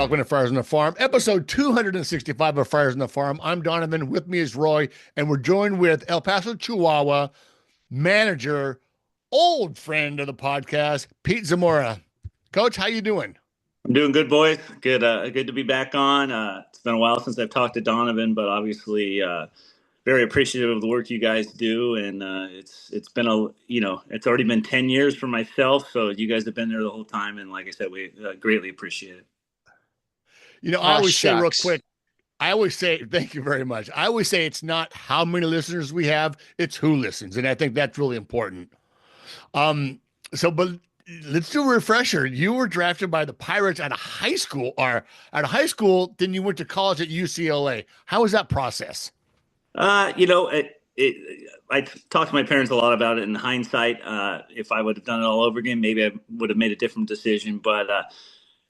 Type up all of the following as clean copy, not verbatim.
Welcome to Friars on the Farm, episode 265 of Friars on the Farm. I'm Donavan. With me is Roy, and we're joined with El Paso Chihuahua manager, old friend of the podcast, Pete Zamora. Coach, how you doing? I'm doing good, boys. Good to be back on. It's been a while since I've talked to Donavan, but obviously very appreciative of the work you guys do. And it's been it's already been 10 years for myself, so you guys have been there the whole time. And like I said, we greatly appreciate it. I always say real quick, thank you very much. I always say it's not how many listeners we have, it's who listens. And I think that's really important. But let's do a refresher. You were drafted by the Pirates out of high school, then you went to college at UCLA. How was that process? I talked to my parents a lot about it. In hindsight, if I would have done it all over again, maybe I would have made a different decision. But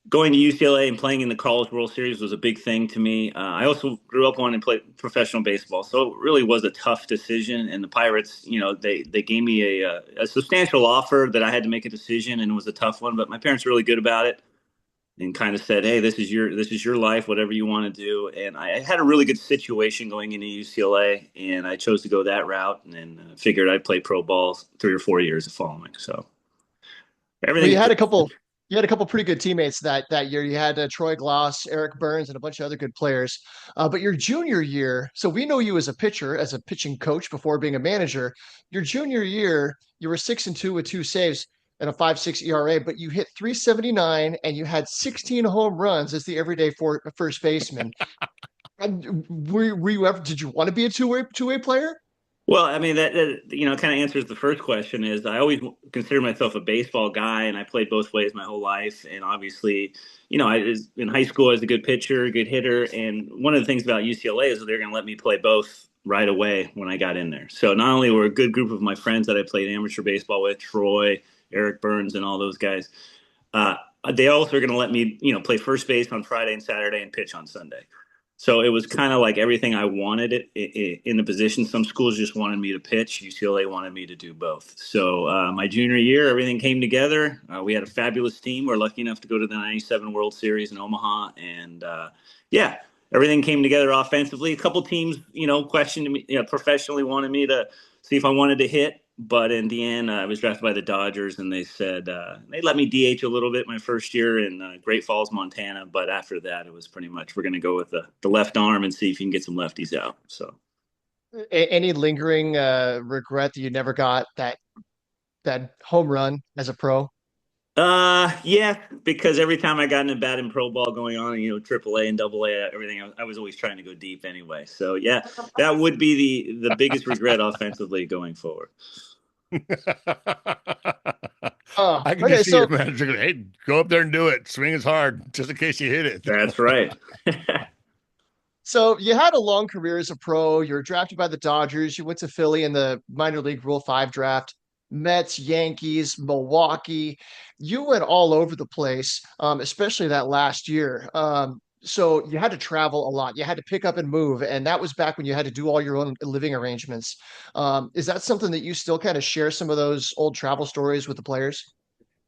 going to UCLA and playing in the College World Series was a big thing to me. I also grew up wanting to play professional baseball, so it really was a tough decision. And the Pirates, they gave me a substantial offer that I had to make a decision, and it was a tough one. But my parents were really good about it and kind of said, "Hey, this is your life, whatever you want to do." And I had a really good situation going into UCLA, and I chose to go that route, and then figured I'd play pro ball 3 or 4 years following. So everything. Well, you had a couple pretty good teammates that year. You had Troy Gloss, Eric Burns, and a bunch of other good players. But your junior year, so we know you as a pitcher, as a pitching coach before being a manager. Your junior year, you were 6-2 with 2 saves and a 5.6 ERA, but you hit 379 and you had 16 home runs as the everyday first baseman. Did you want to be a two-way player? Well, I mean, that kind of answers the first question. Is I always consider myself a baseball guy, and I played both ways my whole life. And obviously, in high school, I was a good pitcher, a good hitter. And one of the things about UCLA is that they're going to let me play both right away when I got in there. So not only were a good group of my friends that I played amateur baseball with, Troy, Eric Burns, and all those guys, they also are going to let me, play first base on Friday and Saturday and pitch on Sunday. So it was kind of like everything I wanted in the position. Some schools just wanted me to pitch. UCLA wanted me to do both. So my junior year, everything came together. We had a fabulous team. We're lucky enough to go to the '97 World Series in Omaha. And, everything came together offensively. A couple teams, questioned me, professionally wanted me to see if I wanted to hit. But in the end, I was drafted by the Dodgers, and they said they let me DH a little bit my first year in Great Falls, Montana. But after that, it was pretty much we're going to go with the left arm and see if you can get some lefties out. So, Any lingering regret that you never got that home run as a pro? Yeah, because every time I got in a bat in pro ball going on, triple A and double A, everything, I was always trying to go deep anyway. So yeah, that would be the biggest regret offensively going forward. I can just see your manager going, "Hey, go up there and do it. Swing as hard, just in case you hit it." That's right. So you had a long career as a pro. You were drafted by the Dodgers. You went to Philly in the minor league Rule 5 draft. Mets, Yankees, Milwaukee. You went all over the place, especially that last year. So you had to travel a lot. You had to pick up and move, and that was back when you had to do all your own living arrangements. Is that something that you still kind of share some of those old travel stories with the players?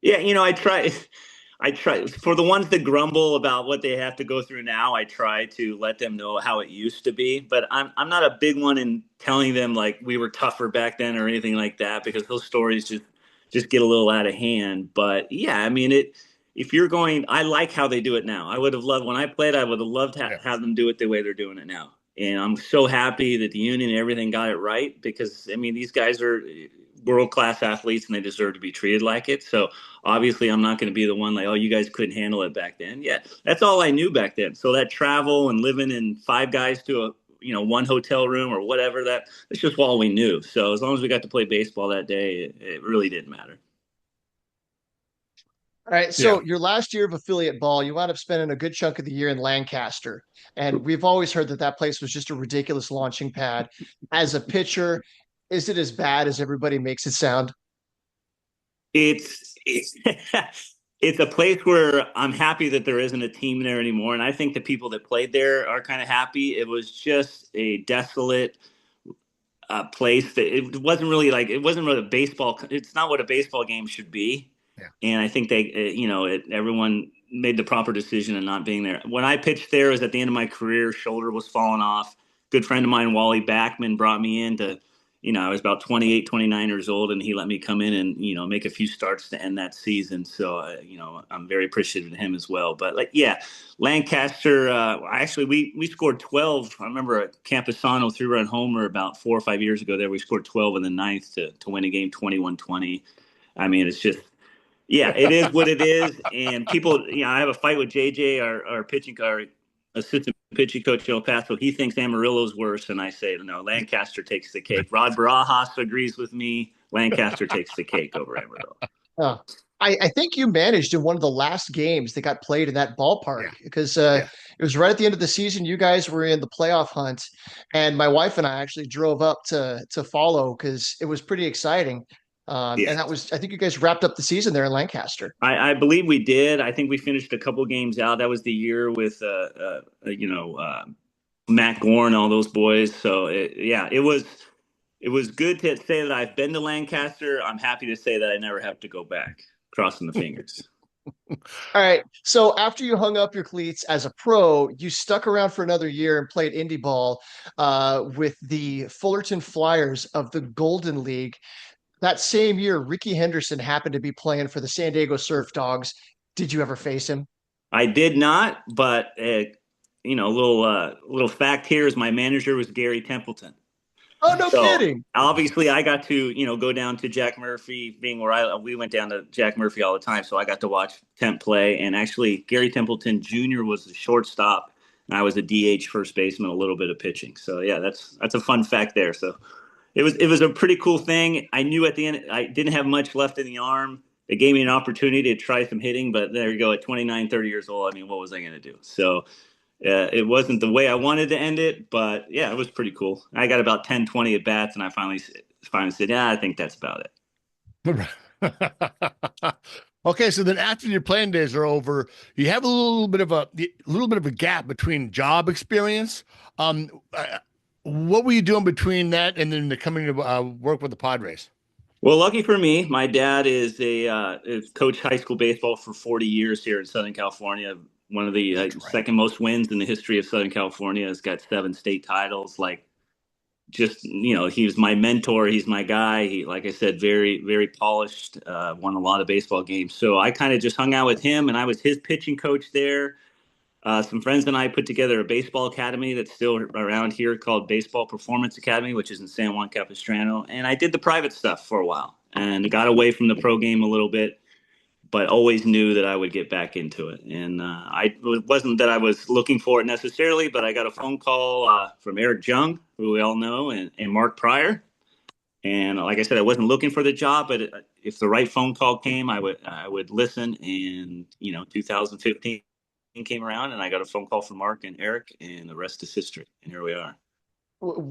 Yeah, I try for the ones that grumble about what they have to go through now. I try to let them know how it used to be, but I'm not a big one in telling them like we were tougher back then or anything like that, because those stories just get a little out of hand. But yeah, I mean if you're going, I like how they do it now. I would have loved when I played. I would have loved to have them do it the way they're doing it now. And I'm so happy that the union and everything got it right, because I mean these guys are world-class athletes and they deserve to be treated like it. So obviously I'm not going to be the one like, oh, you guys couldn't handle it back then. Yeah, that's all I knew back then. So that travel and living in 5 guys to a one hotel room or whatever, that's just all we knew. So as long as we got to play baseball that day, it really didn't matter. All right. So your last year of affiliate ball, you wound up spending a good chunk of the year in Lancaster. And we've always heard that place was just a ridiculous launching pad. As a pitcher, is it as bad as everybody makes it sound? It's it's a place where I'm happy that there isn't a team there anymore. And I think the people that played there are kind of happy. It was just a desolate place that it wasn't really a baseball. It's not what a baseball game should be. Yeah. And I think everyone made the proper decision in not being there. When I pitched there, it was at the end of my career. Shoulder was falling off. Good friend of mine, Wally Backman, brought me in to, I was about 28, 29 years old, and he let me come in and, make a few starts to end that season. So, I'm very appreciative of him as well. But Lancaster, actually, we scored 12. I remember a Camposano 3-run homer about 4 or 5 years ago there. We scored 12 in the ninth to win a game 21-20. I mean, it's just, yeah, it is what it is. And people, I have a fight with JJ, our assistant pitching coach El Paso. He thinks Amarillo's worse, and I say, no, Lancaster takes the cake. Rod Barajas agrees with me. Lancaster takes the cake over Amarillo. I think you managed in one of the last games that got played in that ballpark because it was right at the end of the season. You guys were in the playoff hunt, and my wife and I actually drove up to follow because it was pretty exciting. And that was, I think you guys wrapped up the season there in Lancaster. I believe we did. I think we finished a couple games out. That was the year with, Matt Gore and all those boys. So it was good to say that I've been to Lancaster. I'm happy to say that I never have to go back. Crossing the fingers. All right. So after you hung up your cleats as a pro, you stuck around for another year and played indie ball with the Fullerton Flyers of the Golden League. That same year, Ricky Henderson happened to be playing for the San Diego Surf Dogs. Did you ever face him? I did not, but a little fact here is my manager was Gary Templeton. Oh, no kidding. Obviously, I got to, go down to Jack Murphy, being where we went down to Jack Murphy all the time. So I got to watch Temp play. And actually, Gary Templeton Jr. was the shortstop, and I was a DH first baseman, a little bit of pitching. So, yeah, that's a fun fact there. So it was a pretty cool thing. I knew at the end I didn't have much left in the arm. They gave me an opportunity to try some hitting, but there you go. At 29, 30 years old, I mean, what was I going to do? So it wasn't the way I wanted to end it, but yeah, it was pretty cool. I got about 10, 20 at bats, and I finally said, yeah, I think that's about it. Okay, so then after your playing days are over, you have a little bit of a gap between job experience. What were you doing between that and then coming to work with the Padres? Well, lucky for me, my dad is coached high school baseball for 40 years here in Southern California. One of the second most wins in the history of Southern California. Has got 7 state titles. He was my mentor. He's my guy. He, like I said, very, very polished, won a lot of baseball games. So I kind of just hung out with him, and I was his pitching coach there. Some friends and I put together a baseball academy that's still around here called Baseball Performance Academy, which is in San Juan Capistrano. And I did the private stuff for a while and got away from the pro game a little bit, but always knew that I would get back into it. And it wasn't that I was looking for it necessarily, but I got a phone call from Eric Jung, who we all know, and Mark Pryor. And like I said, I wasn't looking for the job, but if the right phone call came, I would listen. And 2015 came around, and I got a phone call from Mark and Eric, and the rest is history. And here we are.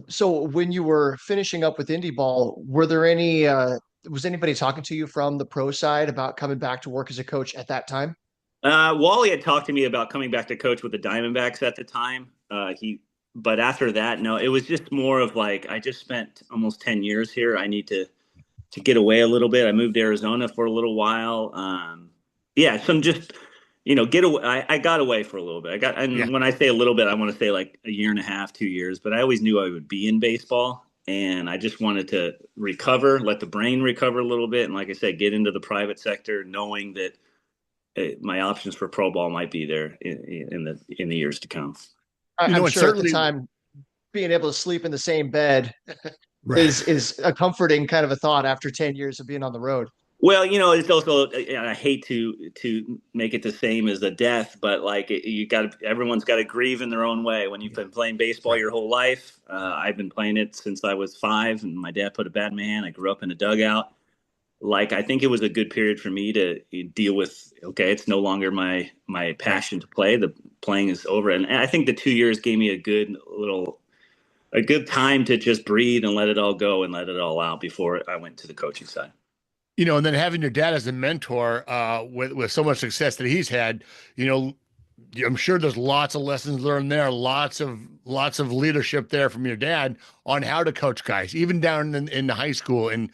So when you were finishing up with indie ball, were there was anybody talking to you from the pro side about coming back to work as a coach at that time? Wally had talked to me about coming back to coach with the Diamondbacks at the time. But after that, no, it was just more of I just spent almost 10 years here. I need to get away a little bit. I moved to Arizona for a little while. Some just, get away. I got away for a little bit. When I say a little bit, I want to say a year and a half, 2 years, but I always knew I would be in baseball. And I just wanted to recover, let the brain recover a little bit. And like I said, get into the private sector, knowing that my options for pro ball might be there in the years to come. I'm sure at the time, being able to sleep in the same bed is a comforting kind of a thought after 10 years of being on the road. Well, it's also, I hate to make it the same as a death, but everyone's got to grieve in their own way. When you've been playing baseball your whole life, I've been playing it since I was 5, and my dad put a bat in my hand. I grew up in a dugout. I think it was a good period for me to deal with, okay, it's no longer my passion to play. The playing is over. And I think the 2 years gave me a good time to just breathe and let it all go and let it all out before I went to the coaching side. And then having your dad as a mentor with so much success that he's had, I'm sure there's lots of lessons learned there, lots of leadership there from your dad on how to coach guys, even down in the high school and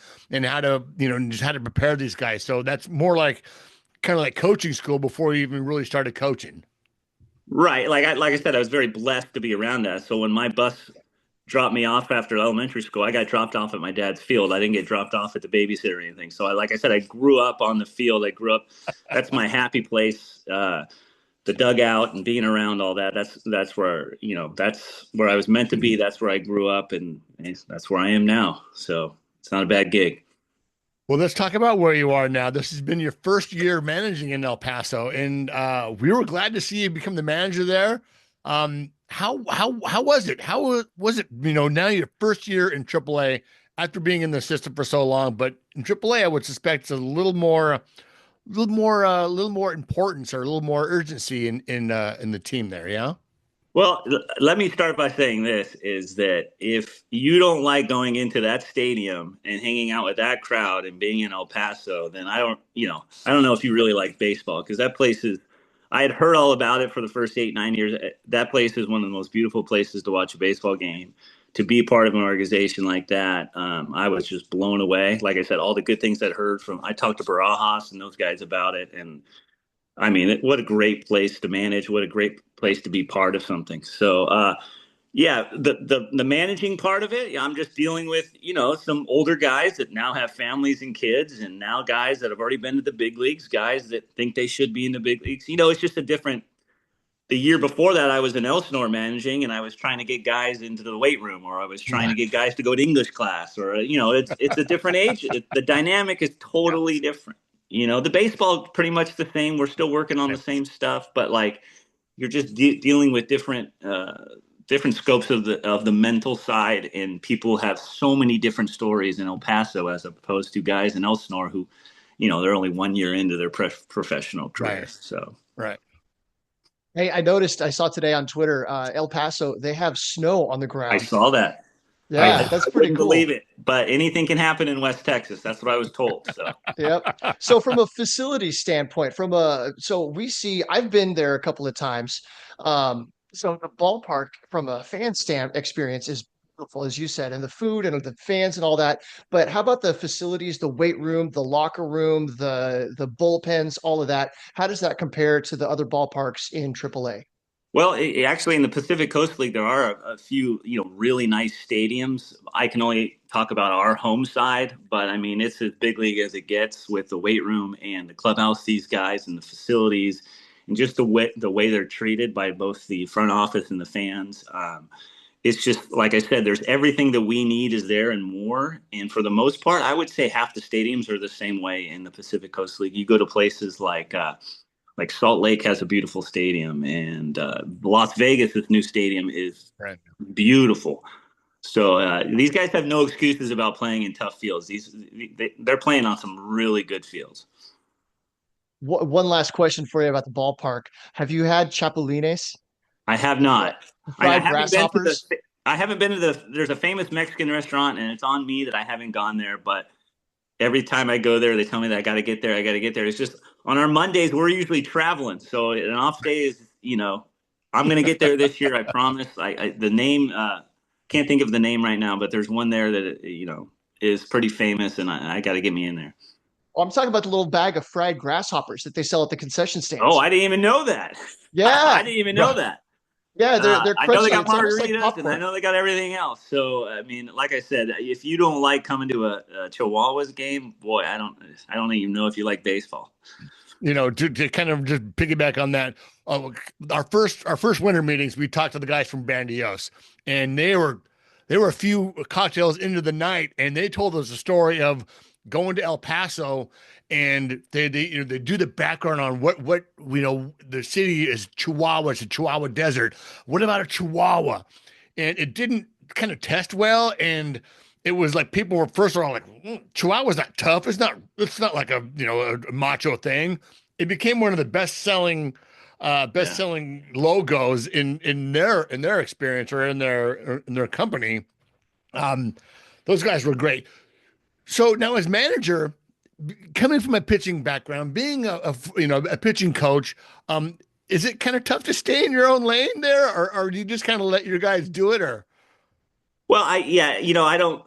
how to, just how to prepare these guys. So that's more like kind of like coaching school before you even really started coaching. Right. Like I said, I was very blessed to be around that. So when my bus dropped me off after elementary school, I got dropped off at my dad's field. I didn't get dropped off at the babysitter or anything. So like I said, I grew up on the field. I grew up, that's my happy place. The dugout and being around all that. That's where, that's where I was meant to be. That's where I grew up, and that's where I am now. So it's not a bad gig. Well, let's talk about where you are now. This has been your first year managing in El Paso, and we were glad to see you become the manager there. How was it? How was it? Now your first year in AAA after being in the system for so long, but in AAA, I would suspect it's a little more importance or a little more urgency in the team there. Yeah. Well, let me start by saying this is that if you don't like going into that stadium and hanging out with that crowd and being in El Paso, then I don't know if you really like baseball, because that place is, I had heard all about it for the first 8-9 years. That place is one of the most beautiful places to watch a baseball game. To be part of an organization like that, I was just blown away. Like I said, all the good things I'd heard I talked to Barajas and those guys about it, and I mean, what a great place to manage. What a great place to be part of something. So, yeah, the managing part of it, I'm just dealing with, some older guys that now have families and kids, and now guys that have already been to the big leagues, guys that think they should be in the big leagues. It's just the year before that, I was in Elsinore managing, and I was trying to get guys into the weight room, or I was trying to get guys to go to English class, or, it's a different age. The dynamic is totally different. The baseball pretty much the same. We're still working on the same stuff, but like you're just dealing with different scopes of the mental side, and people have so many different stories in El Paso as opposed to guys in Elsinore who, they're only 1 year into their professional career. Right. So right. Hey, I saw today on Twitter, El Paso, they have snow on the ground. I saw that. Yeah, that's pretty cool. Believe it, but anything can happen in West Texas. That's what I was told. So, yep. So from a facility standpoint, I've been there a couple of times. So the ballpark from a fan stand experience is beautiful, as you said, and the food and the fans and all that. But how about the facilities, the weight room, the locker room, the bullpens, all of that? How does that compare to the other ballparks in AAA? Well, actually, in the Pacific Coast League, there are a few, really nice stadiums. I can only talk about our home side, but I mean, it's as big league as it gets with the weight room and the clubhouse, these guys, and the facilities, and just the way they're treated by both the front office and the fans. It's just, like I said, there's everything that we need is there and more. And for the most part, I would say half the stadiums are the same way in the Pacific Coast League. You go to places like Salt Lake has a beautiful stadium, and Las Vegas, this new stadium is beautiful. So these guys have no excuses about playing in tough fields. They're playing on some really good fields. One last question for you about the ballpark. Have you had chapulines? I have not. Fried grasshoppers? I haven't been to there's a famous Mexican restaurant, and it's on me that I haven't gone there, but every time I go there, they tell me that I got to get there. It's just on our Mondays, we're usually traveling. So an off day is, I'm going to get there this year. I promise. The name, can't think of the name right now, but there's one there that, is pretty famous, and I got to get me in there. Well, I'm talking about the little bag of fried grasshoppers that they sell at the concession stands. Oh, I didn't even know that. Yeah. I didn't even know that. Yeah, they're crunchy. I know they got margaritas, and I know they got everything else. So, I mean, like I said, if you don't like coming to a Chihuahuas game, boy, I don't even know if you like baseball. To kind of just piggyback on that, our first winter meetings, we talked to the guys from Bandios, and they were a few cocktails into the night, and they told us a story of going to El Paso, and they do the background on what the city is. Chihuahua, it's a Chihuahua desert. What about a Chihuahua? And it didn't kind of test well, and it was like people were first of all like, Chihuahua's not tough. It's not like a macho thing. It became one of the best selling logos in their experience or in their company. Those guys were great. So now as manager, coming from a pitching background, being a pitching coach, is it kind of tough to stay in your own lane there, or do you just kind of let your guys do it? Or well, I don't.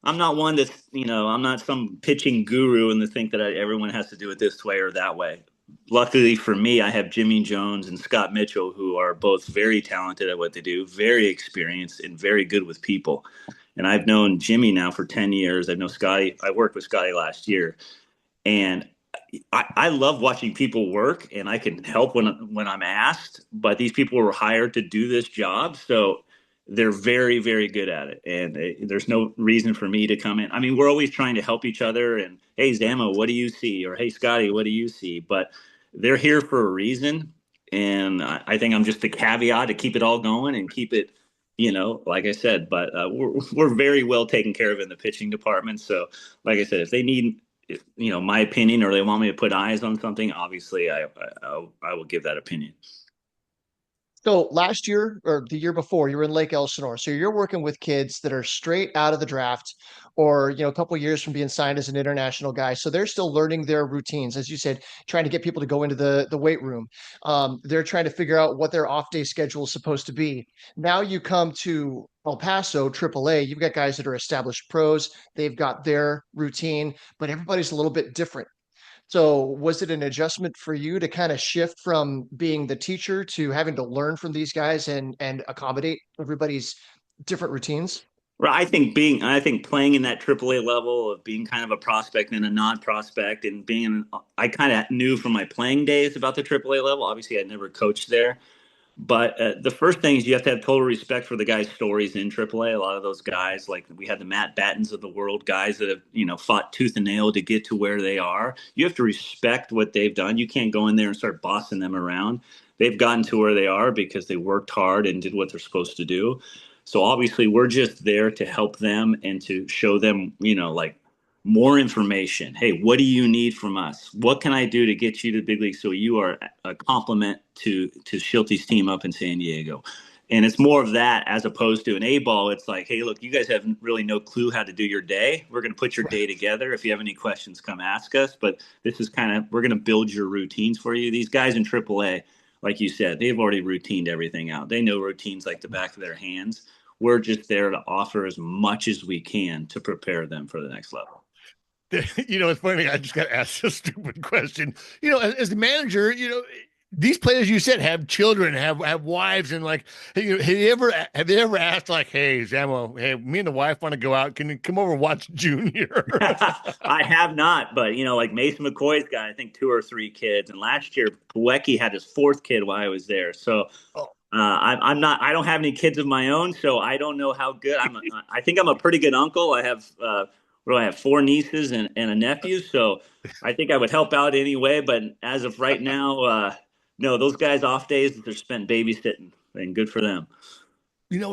I'm not one to, I'm not some pitching guru and to think that everyone has to do it this way or that way. Luckily for me, I have Jimmy Jones and Scott Mitchell, who are both very talented at what they do, very experienced and very good with people. And I've known Jimmy now for 10 years. I know Scotty. I worked with Scotty last year. And I love watching people work, and I can help when I'm asked. But these people were hired to do this job, so they're very, very good at it. And there's no reason for me to come in. I mean, we're always trying to help each other. And hey, Zamo, what do you see? Or hey, Scotty, what do you see? But they're here for a reason, and I think I'm just the caveat to keep it all going and keep it. Like I said, but we're very well taken care of in the pitching department. So, like I said, if they need my opinion, or they want me to put eyes on something, obviously I will give that opinion. So last year or the year before, you were in Lake Elsinore. So you're working with kids that are straight out of the draft, or a couple of years from being signed as an international guy. So they're still learning their routines, as you said, trying to get people to go into the weight room. They're trying to figure out what their off day schedule is supposed to be. Now you come to El Paso AAA. You've got guys that are established pros. They've got their routine, but everybody's a little bit different. So was it an adjustment for you to kind of shift from being the teacher to having to learn from these guys and accommodate everybody's different routines? Well, I think playing in that AAA level of being kind of a prospect and a non-prospect, and I kind of knew from my playing days about the AAA level. Obviously, I never coached there, but the first thing is you have to have total respect for the guys' stories in AAA. A lot of those guys, like we had the Matt Battens of the world, guys that have fought tooth and nail to get to where they are. You have to respect what they've done. You can't go in there and start bossing them around. They've gotten to where they are because they worked hard and did what they're supposed to do. So obviously, we're just there to help them and to show them, like more information. Hey, what do you need from us? What can I do to get you to the big league so you are a complement to Schilte's team up in San Diego? And it's more of that as opposed to an A ball. It's like, hey, look, you guys have really no clue how to do your day. We're going to put your day together. If you have any questions, come ask us. But this is we're going to build your routines for you. These guys in AAA, like you said, they've already routined everything out. They know routines like the back of their hands. We're just there to offer as much as we can to prepare them for the next level. It's funny. I just got asked a stupid question. As the manager, these players you said have children, have wives, and like, have you ever asked like, hey, Zamo, hey, me and the wife want to go out. Can you come over and watch Junior? I have not, but like Mason McCoy's got, I think 2 or 3 kids, and last year Pawecki had his 4th kid while I was there. So. I'm not. I don't have any kids of my own, so I don't know how good I think I'm a pretty good uncle. I have. What do I have? 4 nieces and a nephew, so I think I would help out anyway. But as of right now, no. Those guys off days they're spent babysitting, and good for them.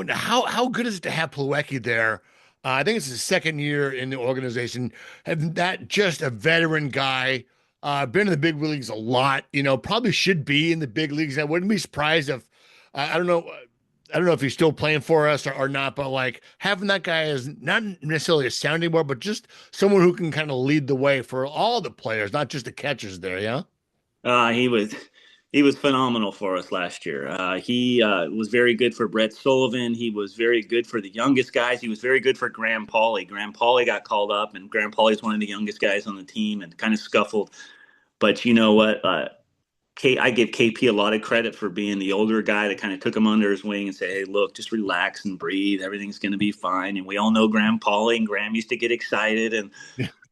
How good is it to have Plawecki there? I think it's his 2nd year in the organization. And that just a veteran guy, been in the big leagues a lot. Probably should be in the big leagues. I wouldn't be surprised if. I don't know. I don't know if he's still playing for us or not, but like having that guy as not necessarily a sounding board, but just someone who can kind of lead the way for all the players, not just the catchers there. Yeah. He was phenomenal for us last year. He was very good for Brett Sullivan. He was very good for the youngest guys. He was very good for Graham Pauley. Graham Pauley got called up, and Graham Pauley's one of the youngest guys on the team and kind of scuffled. But you know what? I give KP a lot of credit for being the older guy that kind of took him under his wing and say, hey, look, just relax and breathe. Everything's going to be fine. And we all know Graham Pauley, and Graham used to get excited.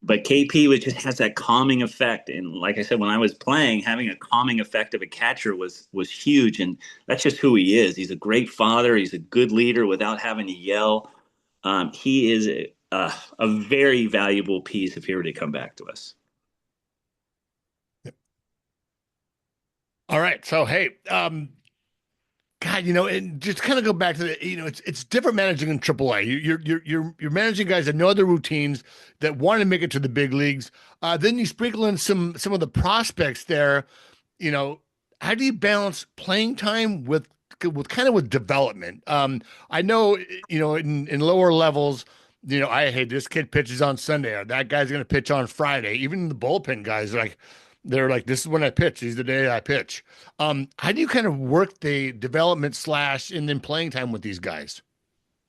But KP just has that calming effect. And like I said, when I was playing, having a calming effect of a catcher was huge. And that's just who he is. He's a great father. He's a good leader without having to yell. He is a very valuable piece if he were to come back to us. All right. So, hey, God, and just kind of go back to the, it's different managing in AAA. You're managing guys that know their routines, that want to make it to the big leagues. Then you sprinkle in some of the prospects there. How do you balance playing time with development? I know, in lower levels, hey, this kid pitches on Sunday, or that guy's going to pitch on Friday. Even the bullpen guys are like. They're like, this is when I pitch. These are the day I pitch. How do you kind of work the development / and then playing time with these guys?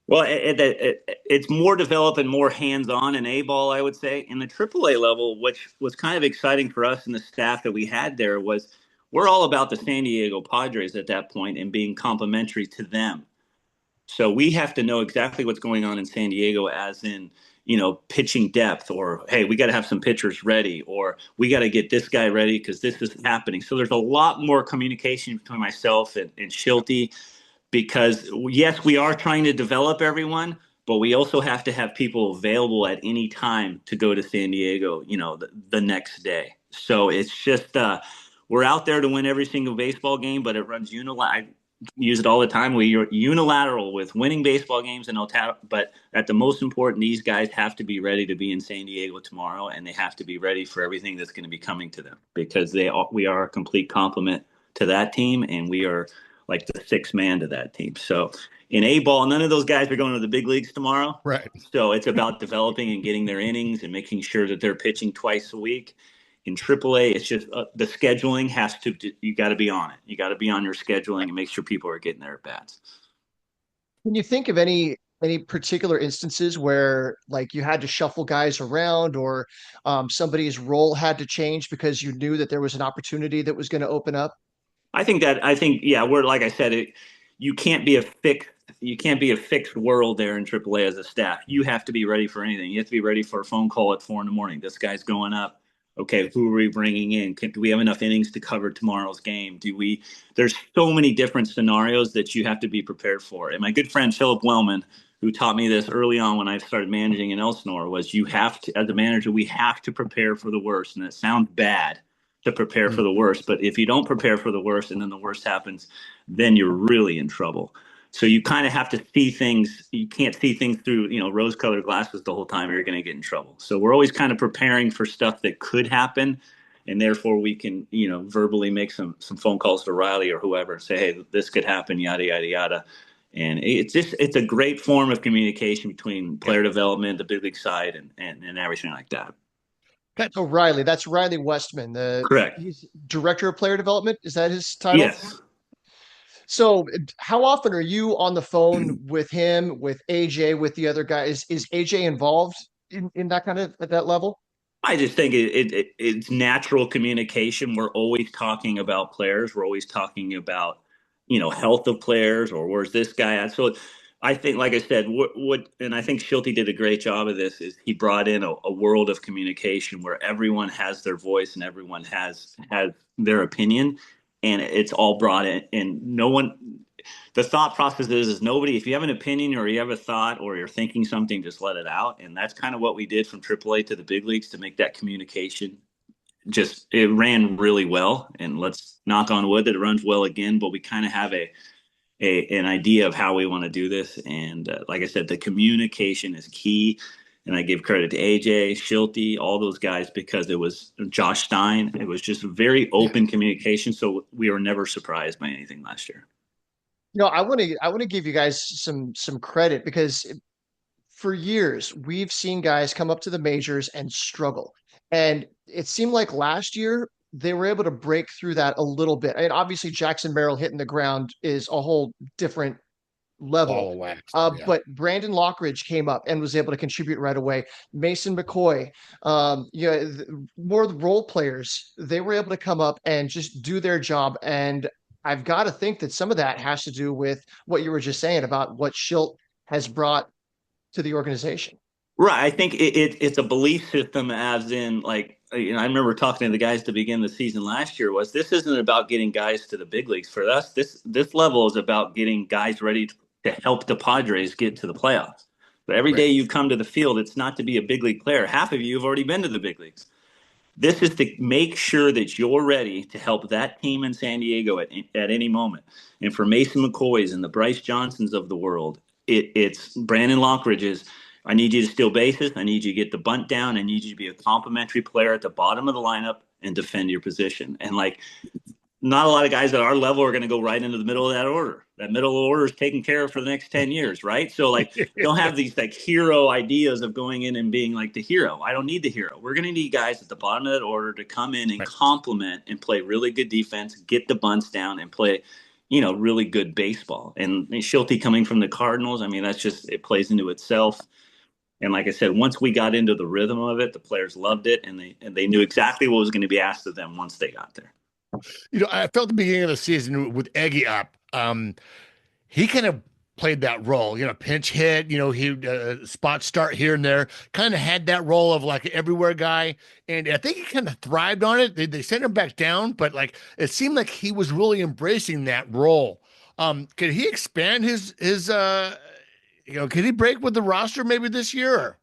Well, it's more developed and more hands-on in A-ball, I would say. In the AAA level, which was kind of exciting for us and the staff that we had there, was we're all about the San Diego Padres at that point and being complimentary to them. So we have to know exactly what's going on in San Diego, as in, pitching depth, or, hey, we got to have some pitchers ready, or we got to get this guy ready because this is happening. So there's a lot more communication between myself and Shilty, because yes, we are trying to develop everyone, but we also have to have people available at any time to go to San Diego, the next day. So it's just, we're out there to win every single baseball game, but it runs unilateral. Use it all the time. We're unilateral with winning baseball games, but at the most important, these guys have to be ready to be in San Diego tomorrow, and they have to be ready for everything that's going to be coming to them, because we are a complete complement to that team, and we are like the sixth man to that team. So in A-ball, none of those guys are going to the big leagues tomorrow. Right. So it's about developing and getting their innings and making sure that they're pitching twice a week. In AAA, it's just the scheduling you got to be on it. You got to be on your scheduling and make sure people are getting their at-bats. Can you think of any particular instances where like you had to shuffle guys around, or somebody's role had to change because you knew that there was an opportunity that was going to open up? Yeah, we're, like I said, you can't be a fixed world there in AAA as a staff. You have to be ready for anything. You have to be ready for a phone call at 4 a.m. This guy's going up. Okay, who are we bringing in? Do we have enough innings to cover tomorrow's game? There's so many different scenarios that you have to be prepared for. And my good friend Philip Wellman, who taught me this early on when I started managing in Elsinore, was you have to, as a manager, we have to prepare for the worst. And it sounds bad to prepare for the worst, but if you don't prepare for the worst and then the worst happens, then you're really in trouble. So you kind of have to see things. You can't see things through, rose-colored glasses the whole time, or you're going to get in trouble. So we're always kind of preparing for stuff that could happen, and therefore we can, verbally make some phone calls to Riley or whoever and say, hey, this could happen, yada, yada, yada. And it's a great form of communication between player development, the big league side, and everything like that. So Riley, that's Riley Westman. Correct. He's director of player development. Is that his title? Yes. So how often are you on the phone with him, with AJ, with the other guys? Is AJ involved in that kind of, at that level? I just think it's natural communication. We're always talking about players. We're always talking about, health of players, or where's this guy at. So I think, like I said, and I think Shilty did a great job of this, is he brought in a world of communication where everyone has their voice and everyone has their opinion, and it's all brought in, and no one. The thought process is nobody, if you have an opinion or you have a thought or you're thinking something, just let it out. And that's kind of what we did from AAA to the big leagues to make that communication. It ran really well, and let's knock on wood that it runs well again, but we kind of have an idea of how we want to do this. And like I said, the communication is key. And I give credit to AJ, Shilty, all those guys, because it was Josh Stein. It was just very open communication. So we were never surprised by anything last year. I want to give you guys some credit, because for years we've seen guys come up to the majors and struggle. And it seemed like last year they were able to break through that a little bit. And obviously Jackson Merrill hitting the ground is a whole different level. But Brandon Lockridge came up and was able to contribute right away. Mason McCoy, more role players, they were able to come up and just do their job. And I've got to think that some of that has to do with what you were just saying about what Schilt has brought to the organization. Right. I think it's a belief system, as in, like, I remember talking to the guys to begin the season last year, was this isn't about getting guys to the big leagues. For us, this level is about getting guys ready to help the Padres get to the playoffs. But every day you come to the field, it's not to be a big league player. Half of you have already been to the big leagues. This is to make sure that you're ready to help that team in San Diego at any moment. And for Mason McCoys and the Bryce Johnsons of the world, it's Brandon Lockridge's. I need you to steal bases. I need you to get the bunt down. I need you to be a complimentary player at the bottom of the lineup and defend your position. And, like, not a lot of guys at our level are going to go right into the middle of that order. That middle of the order is taken care of for the next 10 years, right? So, like, don't have these, like, hero ideas of going in and being like the hero. I don't need the hero. We're going to need guys at the bottom of that order to come in and complement and play really good defense, get the bunts down, and play, really good baseball. And Schulte coming from the Cardinals, I mean, that's just, it plays into itself. And like I said, once we got into the rhythm of it, the players loved it, and they knew exactly what was going to be asked of them once they got there. I felt the beginning of the season with Eguy up. He kind of played that role, pinch hit, he spot start here and there, kind of had that role of like an everywhere guy. And I think he kind of thrived on it. They sent him back down, but like, it seemed like he was really embracing that role. Could he expand his, could he break with the roster maybe this year?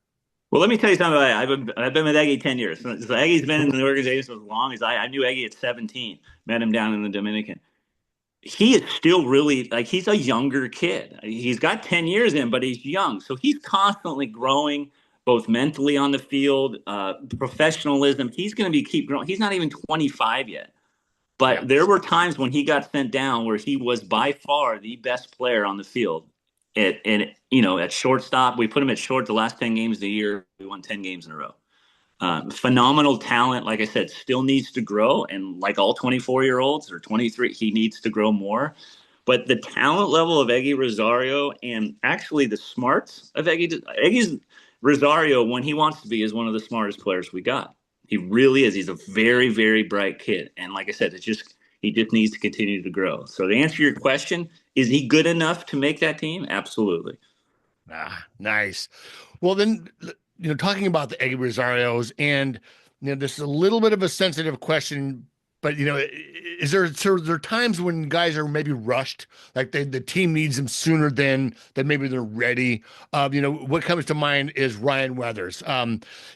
Well, let me tell you something I've been with Eguy 10 years. So Eguy been in the organization as long as I knew Eguy at 17, met him down in the Dominican. He is still really, like, he's a younger kid. He's got 10 years in, but he's young. So he's constantly growing, both mentally on the field, professionalism. He's going to keep growing. He's not even 25 yet. But there were times when he got sent down where he was by far the best player on the field. At shortstop, we put him at short the last 10 games of the year. We won 10 games in a row. Phenomenal talent, like I said, still needs to grow. And like all 24-year-olds or 23, he needs to grow more. But the talent level of Eguy Rosario, and actually the smarts of Eguy Rosario, when he wants to be, is one of the smartest players we got. He really is. He's a very, very bright kid. And like I said, he just needs to continue to grow. So to answer your question, is he good enough to make that team? Absolutely. Nice. Well, then, talking about the Eguy Rosarios, and this is a little bit of a sensitive question, but is there times when guys are maybe rushed, like the team needs them sooner than maybe they're ready? What comes to mind is Ryan Weathers.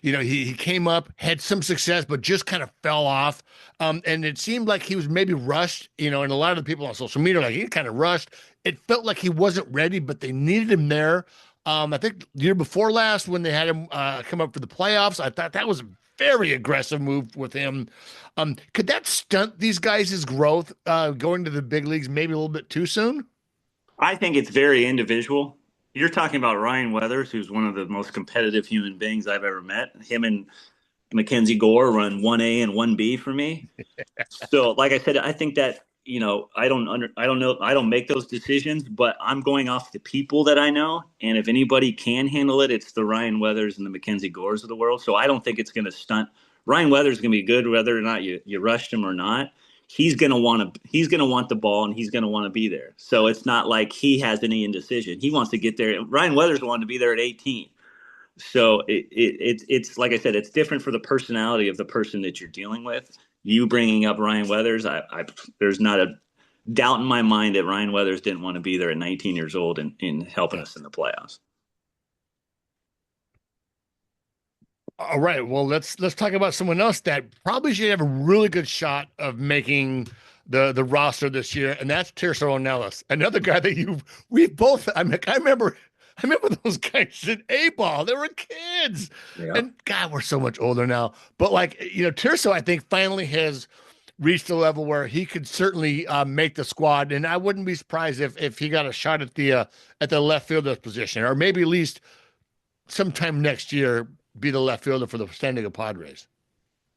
He came up, had some success, but just kind of fell off. And it seemed like he was maybe rushed, and a lot of the people on social media are like, he kind of rushed. It felt like he wasn't ready, but they needed him there. I think the year before last, when they had him come up for the playoffs, I thought that was a very aggressive move with him. Could that stunt these guys' growth going to the big leagues maybe a little bit too soon? I think it's very individual. You're talking about Ryan Weathers, who's one of the most competitive human beings I've ever met. Him and Mackenzie Gore run 1A and 1B for me. So, like I said, I think that I don't make those decisions, but I'm going off the people that I know. And if anybody can handle it, it's the Ryan Weathers and the Mackenzie Gores of the world. So I don't think it's going to stunt. Ryan Weathers is going to be good whether or not you rushed him or not. He's going to want the ball, and he's going to want to be there. So it's not like he has any indecision. He wants to get there. Ryan Weathers wanted to be there at 18. So it's like I said, it's different for the personality of the person that you're dealing with. You bringing up Ryan Weathers, there's not a doubt in my mind that Ryan Weathers didn't want to be there at 19 years old and in helping us in the playoffs. All right. Well, let's talk about someone else that probably should have a really good shot of making the roster this year, and that's Tirso Ornelas, another guy that we've both. I remember those guys in A-ball. They were kids. Yeah. And God, we're so much older now. But Tirso, I think, finally has reached a level where he could certainly make the squad. And I wouldn't be surprised if he got a shot at the left fielder position, or maybe at least sometime next year be the left fielder for the San Diego Padres.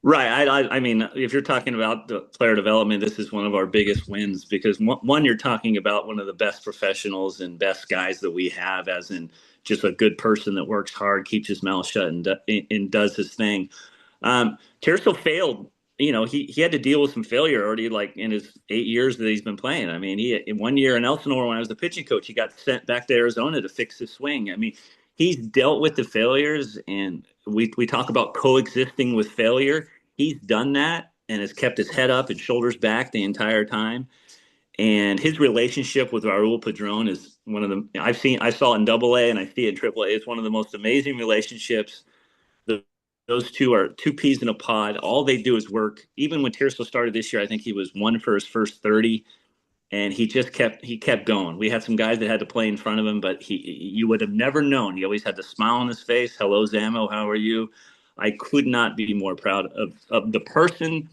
Right. I mean, if you're talking about the player development, this is one of our biggest wins because one, you're talking about one of the best professionals and best guys that we have, as in just a good person that works hard, keeps his mouth shut, and does his thing. Tirso failed. He had to deal with some failure already, like in his 8 years that he's been playing. I mean, in 1 year in Elsinore, when I was the pitching coach, he got sent back to Arizona to fix his swing. I mean, he's dealt with the failures, and we talk about coexisting with failure. He's done that and has kept his head up and shoulders back the entire time. And his relationship with Raul Padrón is one of the I saw in AA and I see it in AAA. It's one of the most amazing relationships. Those two are two peas in a pod. All they do is work. Even when Tirso started this year, I think he was 1 for his first 30. And he kept going. We had some guys that had to play in front of him, but you would have never known. He always had the smile on his face. Hello, Zamo. How are you? I could not be more proud of the person,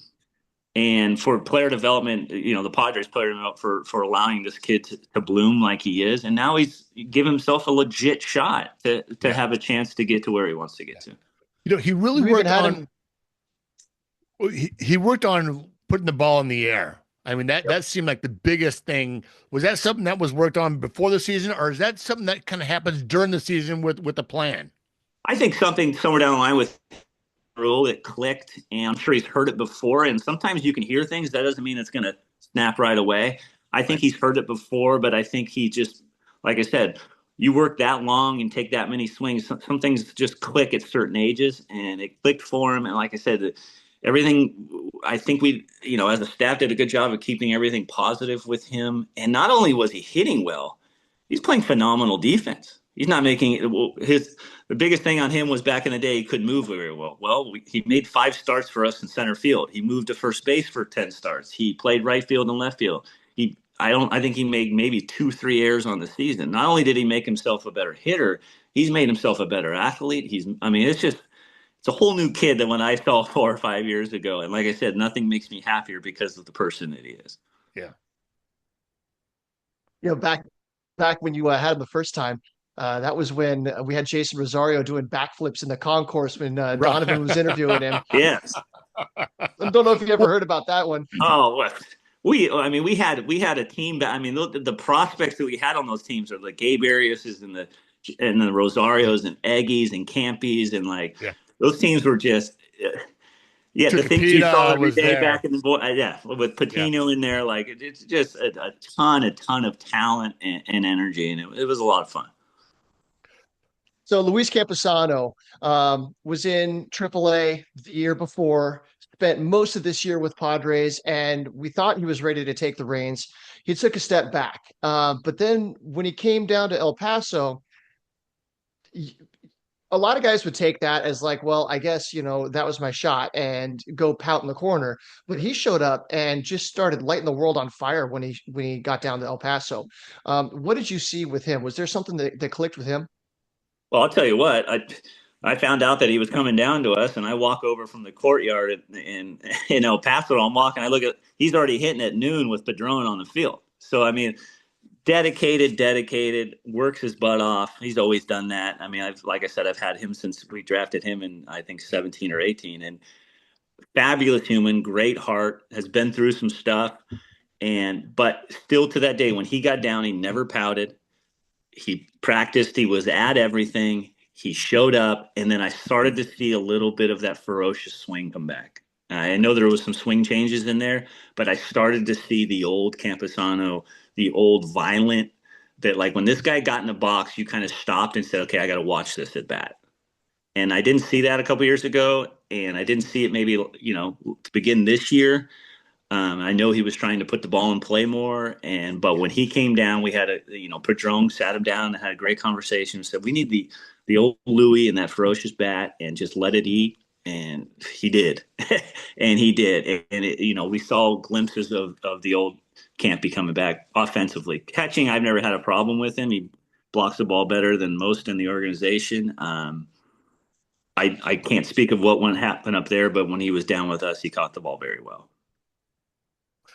and for player development, the Padres player development for allowing this kid to bloom like he is. And now he's given himself a legit shot to have a chance to get to where he wants to get to. He really worked on. He worked on putting the ball in the air. I mean, that seemed like the biggest thing. Was that something that was worked on before the season, or is that something that kind of happens during the season with the plan? I think something somewhere down the line with rule it clicked, and I'm sure he's heard it before. And sometimes you can hear things that doesn't mean it's going to snap right away. I think he's heard it before, but I think he just, like I said, you work that long and take that many swings. Some things just click at certain ages, and it clicked for him. And like I said, everything, I think we, as a staff, did a good job of keeping everything positive with him. And not only was he hitting well, he's playing phenomenal defense. He's not making the biggest thing on him was back in the day he couldn't move very well. Well, he made 5 starts for us in center field. He moved to first base for 10 starts. He played right field and left field. I think he made maybe 2-3 errors on the season. Not only did he make himself a better hitter, he's made himself a better athlete. It's a whole new kid than when I saw 4 or 5 years ago. And like I said, nothing makes me happier because of the person that he is. Yeah. Back when you had him the first time, that was when we had Jason Rosario doing backflips in the concourse when Donavan was interviewing him. Yes. I don't know if you ever heard about that one. Oh, we had a team that, the prospects that we had on those teams are the Gabe Arias's and the Rosarios and Eggies and Campies and those teams were just the things you saw every day there. Back in the with Patino in there, it's just a ton of talent and energy, and it was a lot of fun. So Luis Campusano was in AAA the year before, spent most of this year with Padres, and we thought he was ready to take the reins. He took a step back. But then when he came down to El Paso, a lot of guys would take that as well, I guess, that was my shot and go pout in the corner. But he showed up and just started lighting the world on fire when he got down to El Paso. What did you see with him? Was there something that clicked with him? Well, I'll tell you what, I found out that he was coming down to us, and I walk over from the courtyard in El Paso. I'm walking, I look at, he's already hitting at noon with Padron on the field. So, dedicated, works his butt off. He's always done that. Like I said, I've had him since we drafted him in, I think, 17 or 18. And fabulous human, great heart, has been through some stuff. But still to that day, when he got down, he never pouted. He practiced. He was at everything. He showed up. And then I started to see a little bit of that ferocious swing come back. I know there was some swing changes in there, but I started to see the old Campusano, the old violent, that when this guy got in the box, you kind of stopped and said, okay, I got to watch this at bat. And I didn't see that a couple years ago. And I didn't see it maybe, to begin this year. I know he was trying to put the ball in play more. But when he came down, we had Padron sat him down and had a great conversation. Said, we need the old Louis and that ferocious bat and just let it eat. And he did. And he did. And we saw glimpses of the old Campy coming back offensively. Catching, I've never had a problem with him. He blocks the ball better than most in the organization. I can't speak of what went happen up there, but when he was down with us, he caught the ball very well.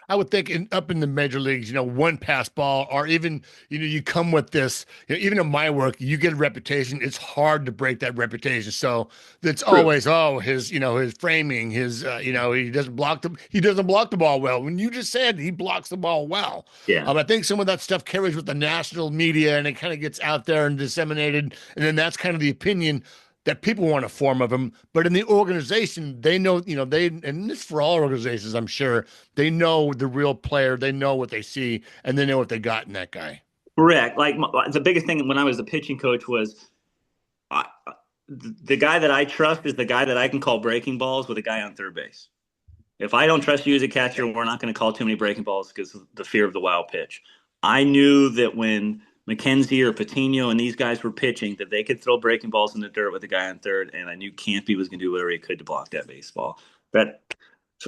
I would think up in the major leagues, one pass ball, or even, you come with this, even in my work, you get a reputation. It's hard to break that reputation. So it's always, his framing, his, he doesn't block the ball well. When you just said he blocks the ball well. Yeah. I think some of that stuff carries with the national media and it kind of gets out there and disseminated. And then that's kind of the opinion that people want to form of him. But in the organization, they know, and this for all organizations, I'm sure, they know the real player, they know what they see, and they know what they got in that guy. Correct. The biggest thing when I was the pitching coach was the guy that I trust is the guy that I can call breaking balls with a guy on third base. If I don't trust you as a catcher, we're not going to call too many breaking balls because of the fear of the wild pitch. I knew that when McKenzie or Patino and these guys were pitching, that they could throw breaking balls in the dirt with a guy on third, and I knew Campy was going to do whatever he could to block that baseball. But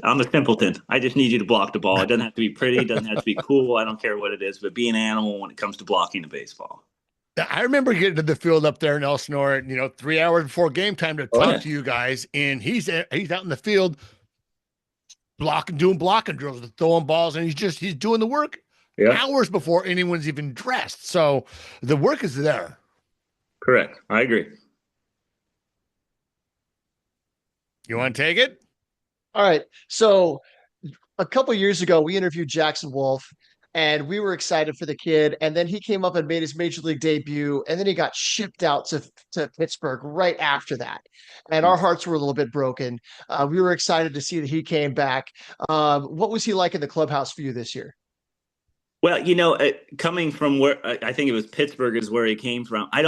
I'm a simpleton. I just need you to block the ball. It doesn't have to be pretty. It doesn't have to be cool. I don't care what it is, but be an animal when it comes to blocking the baseball. I remember getting to the field up there in Elsinore, 3 hours before game time to talk to you guys, and he's out in the field doing blocking drills, throwing balls, and he's doing the work. Yeah. Hours before anyone's even dressed. So the work is there. Correct. I agree. You want to take it? All right. So a couple years ago, we interviewed Jackson Wolf, and we were excited for the kid. And then he came up and made his major league debut, and then he got shipped out to Pittsburgh right after that. And our hearts were a little bit broken. We were excited to see that he came back. What was he like in the clubhouse for you this year? Well, coming from where I think it was Pittsburgh is where he came from. I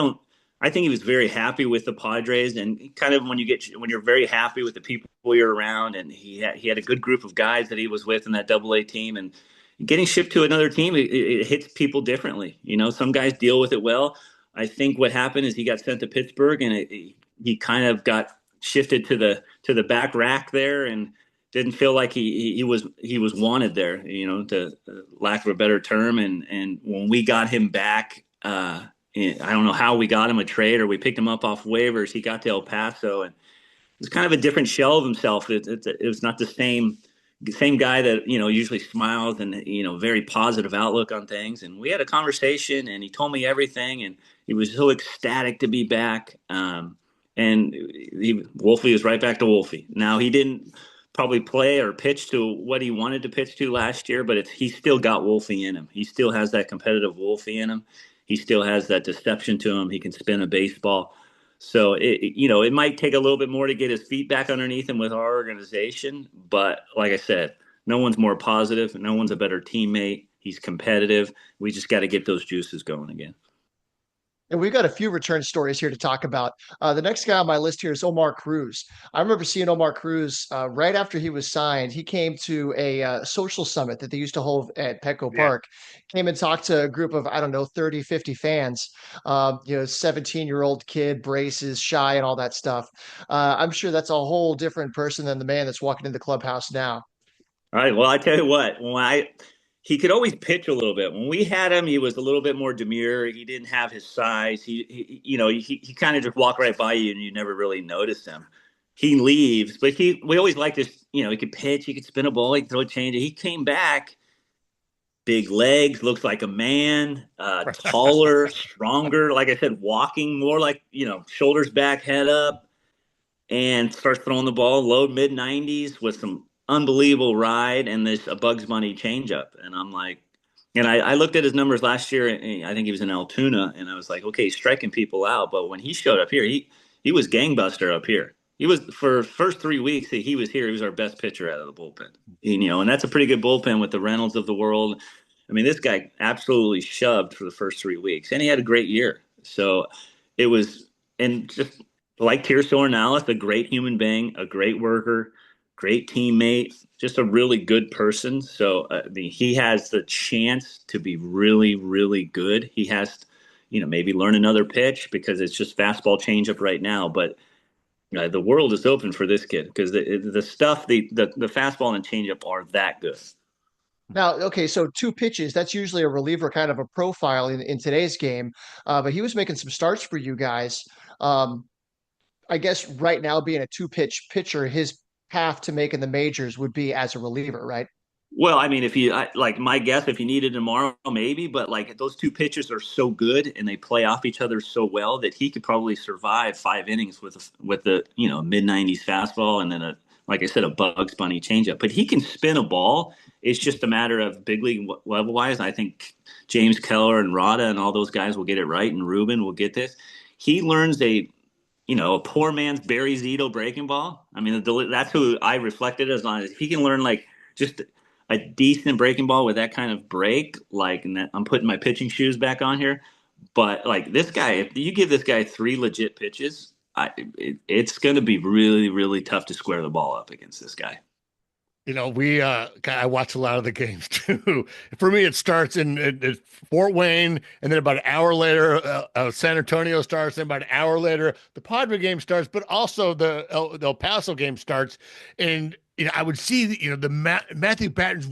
think he was very happy with the Padres, and kind of when you're very happy with the people you're around, and he had a good group of guys that he was with in that Double A team, and getting shipped to another team, it hits people differently. Some guys deal with it well. I think what happened is he got sent to Pittsburgh, and he kind of got shifted to the back rack there, and didn't feel like he was wanted there, to lack of a better term. And when we got him back, I don't know how we got him a trade, or we picked him up off waivers. He got to El Paso, and it was kind of a different shell of himself. It was not the same guy that usually smiles and very positive outlook on things. And we had a conversation, and he told me everything, and he was so ecstatic to be back. And Wolfie was right back to Wolfie. Now, he didn't probably play or pitch to what he wanted to pitch to last year, but he still got Wolfie in him. He still has that competitive Wolfie in him. He still has that deception to him. He can spin a baseball. So it might take a little bit more to get his feet back underneath him with our organization. But like I said, no one's more positive. No one's a better teammate. He's competitive. We just got to get those juices going again. And we've got a few return stories here to talk about. The next guy on my list here is Omar Cruz. I remember seeing Omar Cruz right after he was signed. He came to a social summit that they used to hold at Petco Park, came and talked to a group of, I don't know, 30, 50 fans, 17-year-old kid, braces, shy, and all that stuff. I'm sure that's a whole different person than the man that's walking in the clubhouse now. All right. Well, I tell you what, he could always pitch a little bit. When we had him, he was a little bit more demure. He didn't have his size. He kind of just walked right by you and you never really noticed him. He leaves, but we always liked this. He could pitch, he could spin a ball, he could throw a change. He came back, big legs, looks like a man, taller, stronger. Like I said, walking more like, shoulders back, head up, and starts throwing the ball low mid 90s with some unbelievable ride and a Bugs Bunny changeup. And I'm like, and I looked at his numbers last year, and I think he was in Altoona, and I was like, okay, he's striking people out. But when he showed up here, he was gangbuster up here. He was, for first 3 weeks he was here. He was our best pitcher out of the bullpen, and that's a pretty good bullpen with the Reynolds of the world. I mean, this guy absolutely shoved for the first 3 weeks, and he had a great year. So it was, and just like Tirso Ornelas, a great human being, a great worker, great teammate, just a really good person. So he has the chance to be really, really good. He has, maybe learn another pitch, because it's just fastball changeup right now. But the world is open for this kid, because the stuff, the fastball and changeup are that good. Now, okay, so 2 pitches, that's usually a reliever kind of a profile in today's game. But he was making some starts for you guys. I guess right now, being a 2-pitch pitcher, his path to making the majors would be as a reliever, right? Well, I mean, like my guess, if you needed tomorrow, maybe, but like those 2 pitchers are so good and they play off each other so well that he could probably survive 5 innings with the mid 90s fastball, and then like I said, a Bugs Bunny changeup. But he can spin a ball. It's just a matter of big league level wise. I think James Keller and Rada and all those guys will get it right, and Ruben will get this. He learns a poor man's Barry Zito breaking ball. I mean, that's who I reflected as on. If he can learn like just a decent breaking ball with that kind of break, I'm putting my pitching shoes back on here. But like this guy, if you give this guy 3 legit pitches, it's going to be really, really tough to square the ball up against this guy. I watch a lot of the games too. For me, it starts in Fort Wayne, and then about an hour later, San Antonio starts. Then about an hour later, the Padre game starts, but also the El Paso game starts. And I would see Matthew Battens.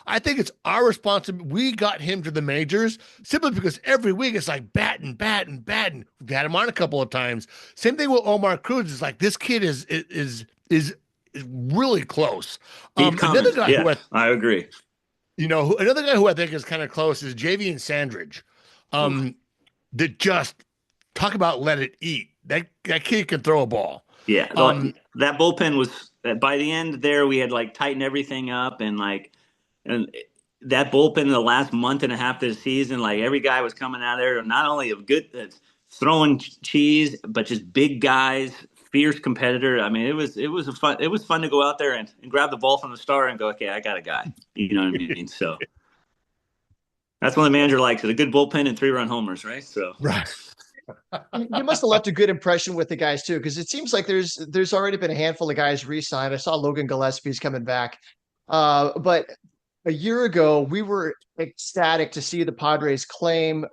I think it's our responsibility. We got him to the majors simply because every week it's like Batten. We've had him on a couple of times. Same thing with Omar Cruz. It's like this kid is really close. Another guy who I agree. Another guy who I think is kind of close is Jayvien Sandridge. That just talk about let it eat. That kid can throw a ball. Yeah. That bullpen was by the end there, we had like tightened everything up, and that bullpen in the last month and a half of the season, like every guy was coming out there, not only of good throwing cheese, but just big guys, fierce competitor. I mean, it was fun to go out there and grab the ball from the star and go, okay, I got a guy. You know what I mean? So that's when the manager likes it, a good bullpen and 3-run homers, right? So right. You must have left a good impression with the guys too, because it seems like there's already been a handful of guys re-signed. I saw Logan Gillespie's coming back, but a year ago we were ecstatic to see the Padres claim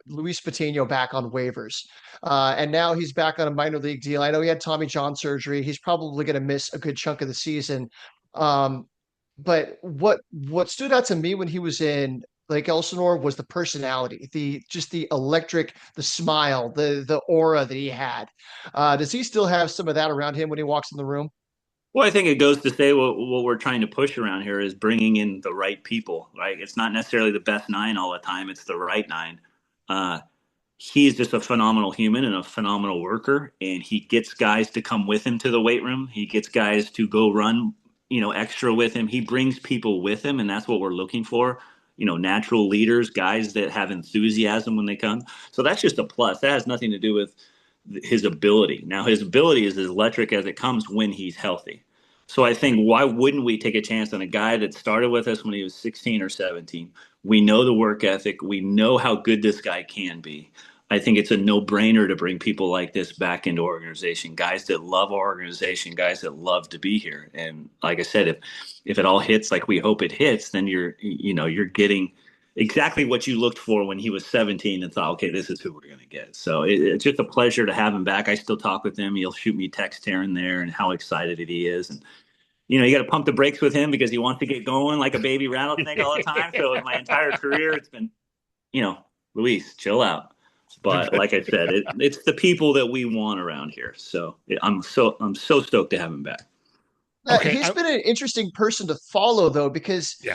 Luis Patino back on waivers, and now he's back on a minor league deal. I know he had Tommy John surgery. He's probably going to miss a good chunk of the season. But what stood out to me when he was in Lake Elsinore was the personality, the electric, the smile, the aura that he had. Does he still have some of that around him when he walks in the room? Well, I think it goes to say what we're trying to push around here is bringing in the right people, right? It's not necessarily the best 9 all the time. It's the right 9. He's just a phenomenal human and a phenomenal worker, and he gets guys to come with him to the weight room. He gets guys to go run, extra with him. He brings people with him, and that's what we're looking for. Natural leaders, guys that have enthusiasm when they come. So that's just a plus. That has nothing to do with his ability. Now, his ability is as electric as it comes when he's healthy. So I think, why wouldn't we take a chance on a guy that started with us when he was 16 or 17? We know the work ethic. We know how good this guy can be. I think it's a no-brainer to bring people like this back into organization, guys that love our organization, guys that love to be here. And like I said, if it all hits like we hope it hits, then you're getting exactly what you looked for when he was 17 and thought, okay, this is who we're going to get. So it's just a pleasure to have him back. I still talk with him. He'll shoot me text here and there and how excited he is. And, you got to pump the brakes with him because he wants to get going like a baby rattlesnake all the time. So in my entire career, it's been, Luis, chill out. But like I said, it's the people that we want around here. So I'm so stoked to have him back. Okay, he's been an interesting person to follow, though, because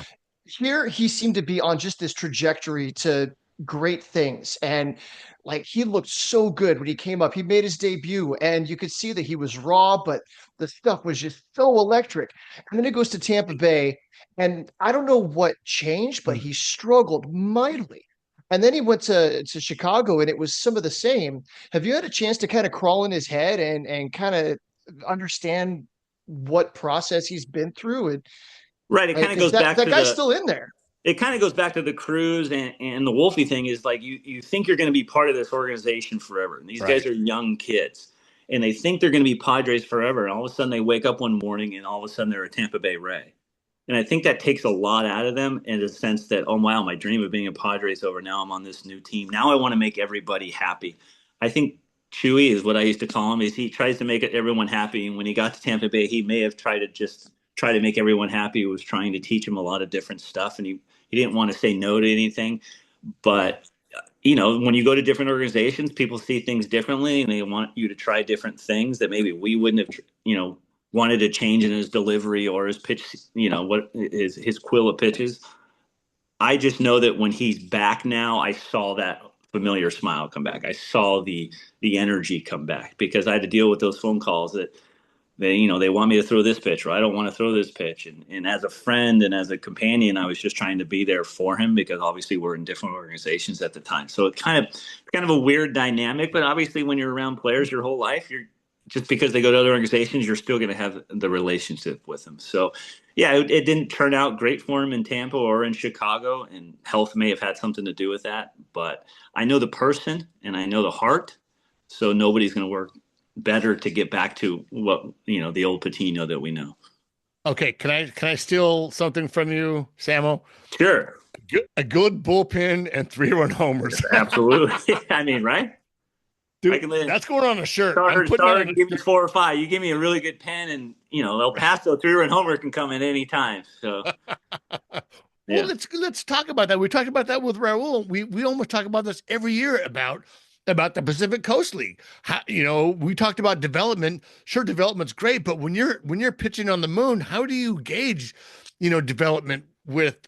here he seemed to be on just this trajectory to great things. And like he looked so good when he came up. He made his debut, and you could see that he was raw, but the stuff was just so electric. And then he goes to Tampa Bay, and I don't know what changed, but he struggled mightily. And then he went to Chicago, and it was some of the same. Have you had a chance to kind of crawl in his head and kind of understand what process he's been through? And right, it kind of goes back. That guy's still in there. It kind of goes back to the Cruz and the Wolfie thing. Is like you think you're going to be part of this organization forever, and these guys are young kids, and they think they're going to be Padres forever. And all of a sudden, they wake up one morning, and all of a sudden, they're a Tampa Bay Ray. And I think that takes a lot out of them in the sense that, oh, wow, my dream of being a Padres over. Now I'm on this new team. Now I want to make everybody happy. I think Chewy is what I used to call him, is he tries to make everyone happy. And when he got to Tampa Bay, he may have tried to just try to make everyone happy. He was trying to teach him a lot of different stuff. And he didn't want to say no to anything. But, when you go to different organizations, people see things differently and they want you to try different things that maybe we wouldn't have, wanted to change in his delivery or his pitch, what is his quill of pitches. I just know that when he's back now, I saw that familiar smile come back. I saw the energy come back because I had to deal with those phone calls that they want me to throw this pitch or I don't want to throw this pitch. And as a friend and as a companion, I was just trying to be there for him because obviously we're in different organizations at the time. So it's kind of a weird dynamic, but obviously when you're around players your whole life, just because they go to other organizations, you're still going to have the relationship with them. So, yeah, it didn't turn out great for him in Tampa or in Chicago, and health may have had something to do with that. But I know the person and I know the heart, so nobody's going to work better to get back to what the old Patino that we know. Okay, can I steal something from you, Zamo? Sure. A good bullpen and 3-run homers. Absolutely. I mean, right? Dude, that's going on a shirt. Start give me 4 or 5. You give me a really good pen, and El Paso 3-run homer can come at any time. So, well, let's talk about that. We talked about that with Raul. We almost talk about this every year about the Pacific Coast League. How, we talked about development. Sure, development's great, but when you're pitching on the moon, how do you gauge, development with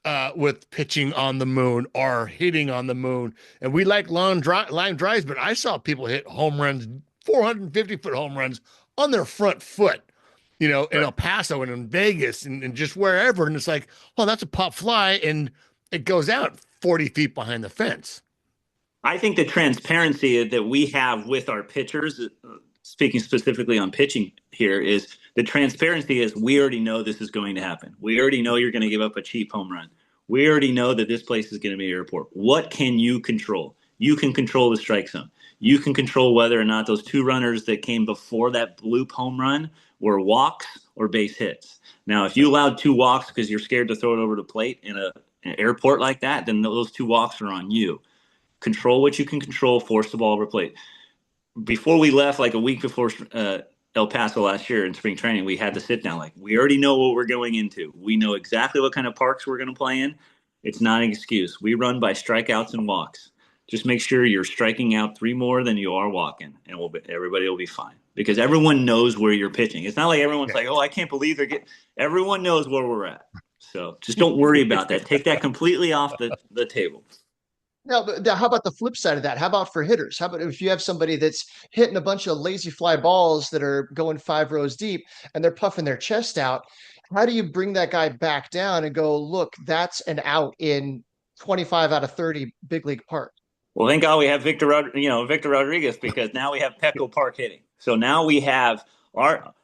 pitching on the moon or hitting on the moon? And we like line drives, but I saw people hit home runs, 450-foot home runs on their front foot. in El Paso and in Vegas and just wherever. And it's like, oh, that's a pop fly. And it goes out 40 feet behind the fence. I think the transparency that we have with our pitchers, speaking specifically on pitching here, is the transparency is we already know this is going to happen. We already know you're going to give up a cheap home run. We already know that this place is going to be a airport. What can you control? You can control the strike zone. You can control whether or not those two runners that came before that bloop home run were walks or base hits. Now, if you allowed two walks because you're scared to throw it over the plate in an airport like that, then those two walks are on you. Control what you can control, force the ball over plate. Before we left, like a week before El Paso last year in spring training, we had to sit down. Like, we already know what we're going into. We know exactly what kind of parks we're going to play in. It's not an excuse. We run by strikeouts and walks. Just make sure you're striking out 3 more than you are walking, and everybody will be fine. Because everyone knows where you're pitching. It's not like everyone's like, oh, I can't believe they're getting – everyone knows where we're at. So just don't worry about that. Take that completely off the table. Now, but how about the flip side of that? How about for hitters? How about if you have somebody that's hitting a bunch of lazy fly balls that are going 5 rows deep and they're puffing their chest out? How do you bring that guy back down and go, look, that's an out in 25 out of 30 big league park? Well, thank God we have Victor Rodriguez, because now we have Petco Park hitting. So now we have our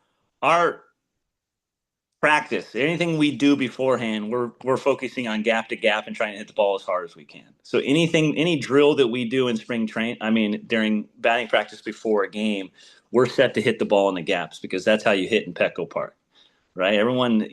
practice. Anything we do beforehand, we're focusing on gap to gap and trying to hit the ball as hard as we can. So any drill that we do in during batting practice before a game, we're set to hit the ball in the gaps, because that's how you hit in Petco Park, right? Everyone,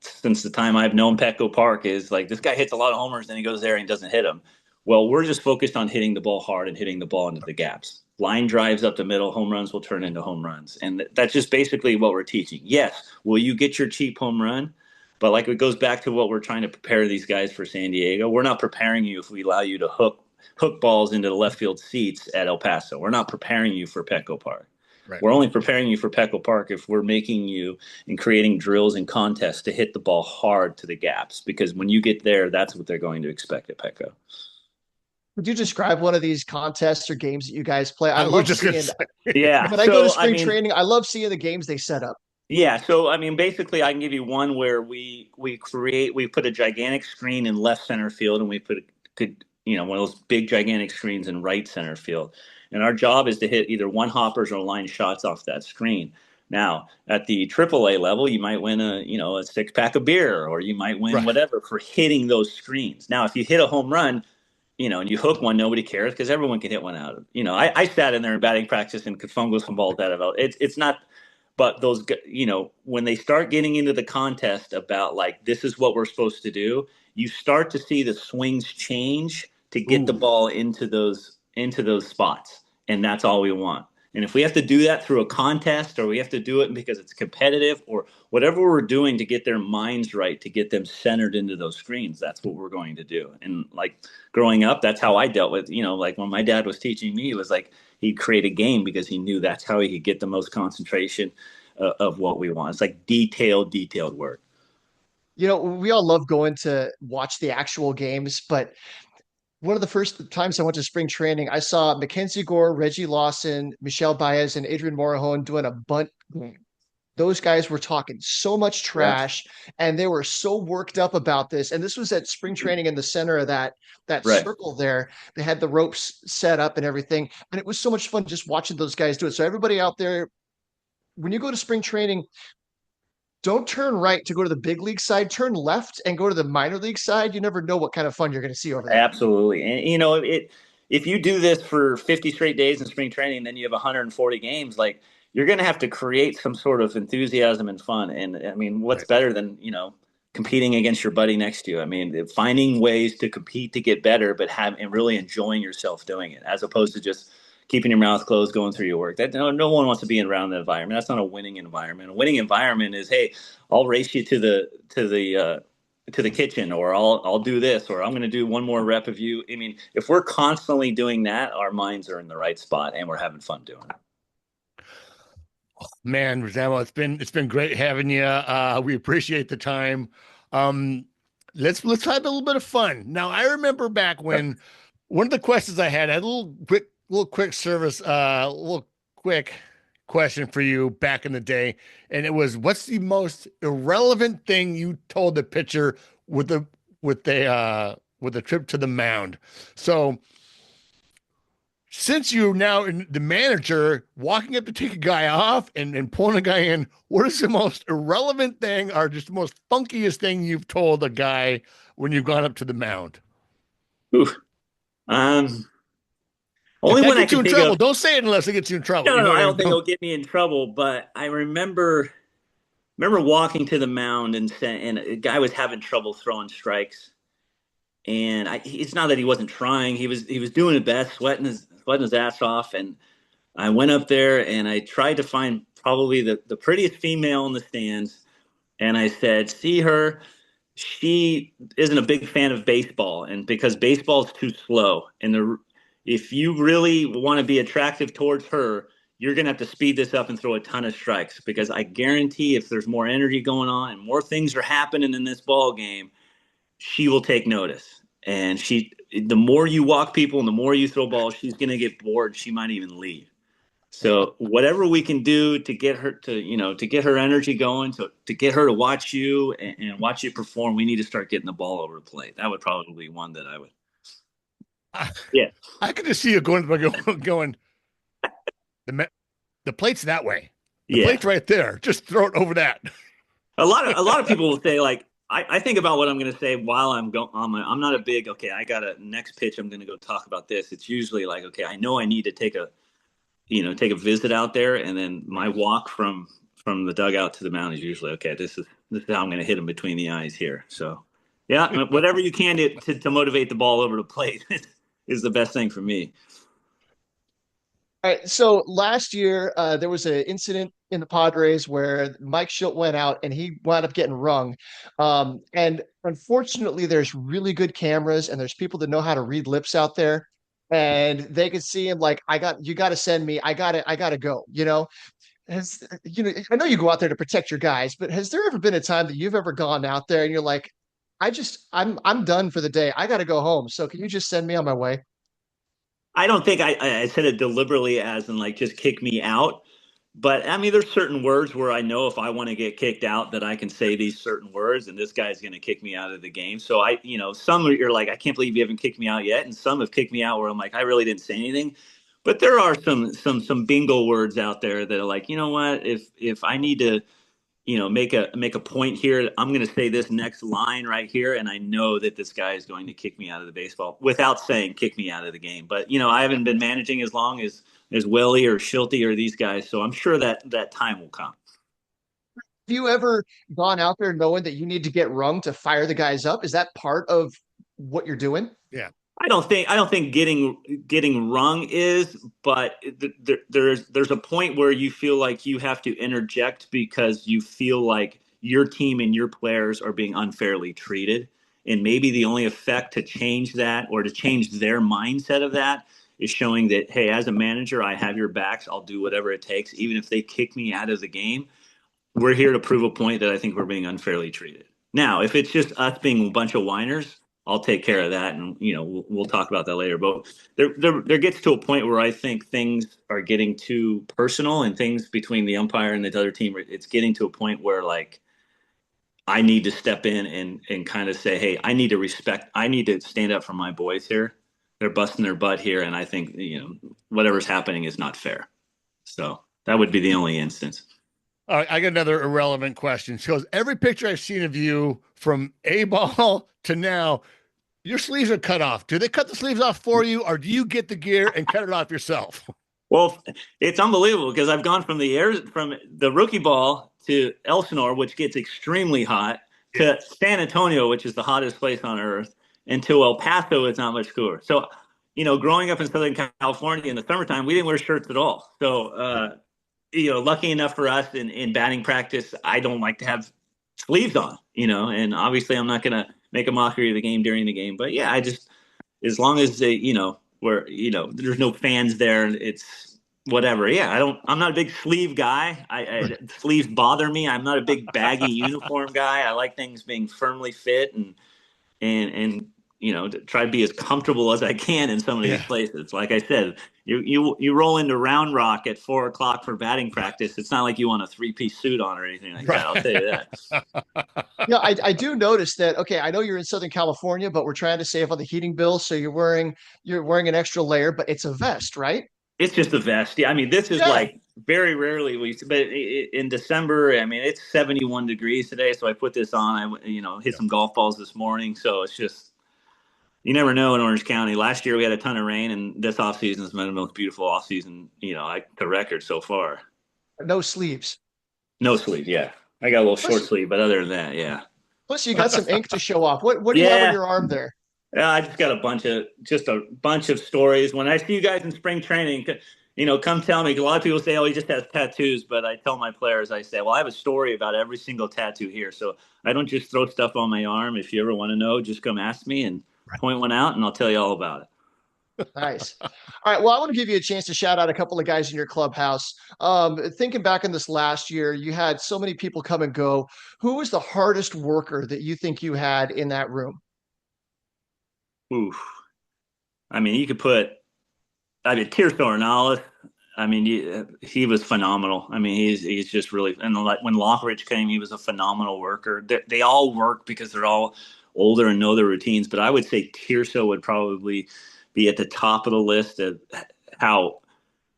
since the time I've known Petco Park, is like, this guy hits a lot of homers, then he goes there and doesn't hit them. Well, we're just focused on hitting the ball hard and hitting the ball into the gaps. Line drives up the middle, home runs will turn into home runs. And that's just basically what we're teaching. Yes, will you get your cheap home run? But like, it goes back to what we're trying to prepare these guys for San Diego. We're not preparing you if we allow you to hook balls into the left field seats at El Paso. We're not preparing you for Petco Park. Right. We're only preparing you for Petco Park if we're making you and creating drills and contests to hit the ball hard to the gaps. Because when you get there, that's what they're going to expect at Petco. Would you describe one of these contests or games that you guys play? I love seeing. Yeah. When I go to spring training, I love seeing the games they set up. Yeah. So, basically, I can give you one where we put a gigantic screen in left center field, and we put one of those big gigantic screens in right center field. And our job is to hit either one hoppers or line shots off that screen. Now, at the AAA level, you might win a 6-pack of beer, or you might win whatever for hitting those screens. Now, if you hit a home run, and you hook one, nobody cares, because everyone can hit one out. I sat in there in batting practice and could fungus some balls out of it. It's not, but those, when they start getting into the contest about, like, this is what we're supposed to do, you start to see the swings change to get the ball into those spots. And that's all we want. And if we have to do that through a contest, or we have to do it because it's competitive, or whatever we're doing to get their minds right, to get them centered into those screens, that's what we're going to do. And like, growing up, that's how I dealt with, like when my dad was teaching me, it was like he'd create a game because he knew that's how he could get the most concentration of what we want. It's like detailed work. We all love going to watch the actual games, but one of the first times I went to spring training, I saw Mackenzie Gore, Reggie Lawson, Michelle Baez, and Adrian Morejon doing a bunt game. Those guys were talking so much trash, and they were so worked up about this. And this was at spring training in the center of that circle there. They had the ropes set up and everything. And it was so much fun just watching those guys do it. So everybody out there, when you go to spring training, don't turn right to go to the big league side. Turn left and go to the minor league side. You never know what kind of fun you're going to see over there. Absolutely. And, if you do this for 50 straight days in spring training, then you have 140 games, like, you're going to have to create some sort of enthusiasm and fun. And, what's better than, competing against your buddy next to you? Finding ways to compete to get better, but and really enjoying yourself doing it, as opposed to just keeping your mouth closed, going through your work. No one wants to be around that environment. That's not a winning environment. A winning environment is, hey, I'll race you to the kitchen, or I'll do this, or I'm going to do one more rep of you. If we're constantly doing that, our minds are in the right spot and we're having fun doing it. Man, Zamo, it's been great having you. We appreciate the time. Let's have a little bit of fun. Now, I remember back when one of the questions I had a little quick service, little quick question for you back in the day, and it was, what's the most irrelevant thing you told the pitcher with the with the trip to the mound? So since you're now the manager, walking up to take a guy off and pulling a guy in, what is the most irrelevant thing or just the most funkiest thing you've told a guy when you've gone up to the mound? Ooh. Only when I can think trouble. of. Don't say it unless it gets you in trouble. No, you know I don't mean? think it'll get me in trouble. But I remember walking to the mound and a guy was having trouble throwing strikes, and it's not that he wasn't trying. He was doing his best, sweating his ass off. And I went up there and I tried to find probably the prettiest female in the stands, and I said, "See her." She isn't a big fan of baseball, and because baseball is too slow, and if you really want to be attractive towards her, you're going to have to speed this up and throw a ton of strikes, because I guarantee if there's more energy going on and more things are happening in this ball game, she will take notice. And the more you walk people and the more you throw balls, she's going to get bored. She might even leave. So whatever we can do to get her to get her energy going, to get her to watch you and watch you perform, we need to start getting the ball over the plate. That would probably be one that I would. Yeah, I could just see you going the plate's that way. The plate's right there. Just throw it over that. A lot of people will say, like, I think about what I'm going to say while I'm going. I'm not a big, okay, I got a next pitch, I'm going to go talk about this. It's usually like, okay, I know I need to take a visit out there, and then my walk from the dugout to the mound is usually, okay, this is how I'm going to hit him between the eyes here. So, yeah, whatever you can to motivate the ball over the plate is the best thing for me. All right. So last year, there was an incident in the Padres where Mike Schilt went out and he wound up getting rung. And unfortunately, there's really good cameras and there's people that know how to read lips out there. And they could see him like, you got to send me. I got to go. I know you go out there to protect your guys, but has there ever been a time that you've ever gone out there and you're like, I'm done for the day. I got to go home. So can you just send me on my way? I don't think I said it deliberately as in like just kick me out. But I mean, there's certain words where I know if I want to get kicked out that I can say these certain words and this guy's going to kick me out of the game. So some you're like, I can't believe you haven't kicked me out yet. And some have kicked me out where I'm like, I really didn't say anything. But there are some bingo words out there that are like, you know what, if I need to, make a point here, I'm going to say this next line right here, and I know that this guy is going to kick me out of the baseball without saying kick me out of the game. But I haven't been managing as long as Willie or Schulte or these guys, so I'm sure that time will come. Have you ever gone out there knowing that you need to get rung to fire the guys up? Is that part of what you're doing? Yeah. I don't think getting rung is, but there's a point where you feel like you have to interject because you feel like your team and your players are being unfairly treated, and maybe the only effect to change that or to change their mindset of that is showing that, hey, as a manager, I have your backs. I'll do whatever it takes, even if they kick me out of the game. We're here to prove a point that I think we're being unfairly treated. Now, if it's just us being a bunch of whiners, I'll take care of that, and we'll talk about that later. But there gets to a point where I think things are getting too personal, and things between the umpire and the other team, it's getting to a point where like I need to step in and kind of say, hey, I need to stand up for my boys here. They're busting their butt here, and I think whatever's happening is not fair. So that would be the only instance. All right, I got another irrelevant question. She goes, every picture I've seen of you from A-ball to now, your sleeves are cut off. Do they cut the sleeves off for you, or do you get the gear and cut it off yourself? Well, it's unbelievable because I've gone from the rookie ball to Elsinore, which gets extremely hot, to San Antonio, which is the hottest place on earth, and to El Paso, it's not much cooler. So, growing up in Southern California in the summertime, we didn't wear shirts at all. So, lucky enough for us in batting practice, I don't like to have sleeves on, and obviously I'm not going to make a mockery of the game during the game. But yeah, as long as they, there's no fans there, it's whatever. Yeah, I'm not a big sleeve guy. Sleeves bother me. I'm not a big baggy uniform guy. I like things being firmly fit and to try to be as comfortable as I can in some of these Yeah. places. Like I said, you roll into Round Rock at 4:00 for batting practice. It's not like you want a 3-piece suit on or anything like that. I'll tell you that. Yeah, I do notice that. Okay, I know you're in Southern California, but we're trying to save on the heating bill, so you're wearing an extra layer, but it's a vest, right? It's just a vest. Yeah, I mean, this is Yeah. like very rarely but in December, I mean, it's 71 degrees today, so I put this on. Hit some golf balls this morning, so it's just you never know in Orange County. Last year we had a ton of rain, and this off season has been the most beautiful off season, the record so far. No sleeves. No sleeve, yeah. I got a little Plus, short sleeve, but other than that, yeah. plus you got some ink to show off. What do you have on Yeah, your arm there? yeah, I just got a bunch of stories. When I see you guys in spring training, come tell me. 'Cause a lot of people say, "Oh, he just has tattoos," but I tell my players, I say, "Well, I have a story about every single tattoo here, so I don't just throw stuff on my arm. If you ever want to know, just come ask me and point one out, and I'll tell you all about it." Nice. All right. Well, I want to give you a chance to shout out a couple of guys in your clubhouse. Thinking back in this last year, you had so many people come and go. Who was the hardest worker that you think you had in that room? Oof. I mean, you could put. I mean, Tirso Ornelas. I mean, he was phenomenal. I mean, he's just really. And like when Lockridge came, he was a phenomenal worker. They all work because they're all older and know their routines. But I would say Tirso would probably be at the top of the list of how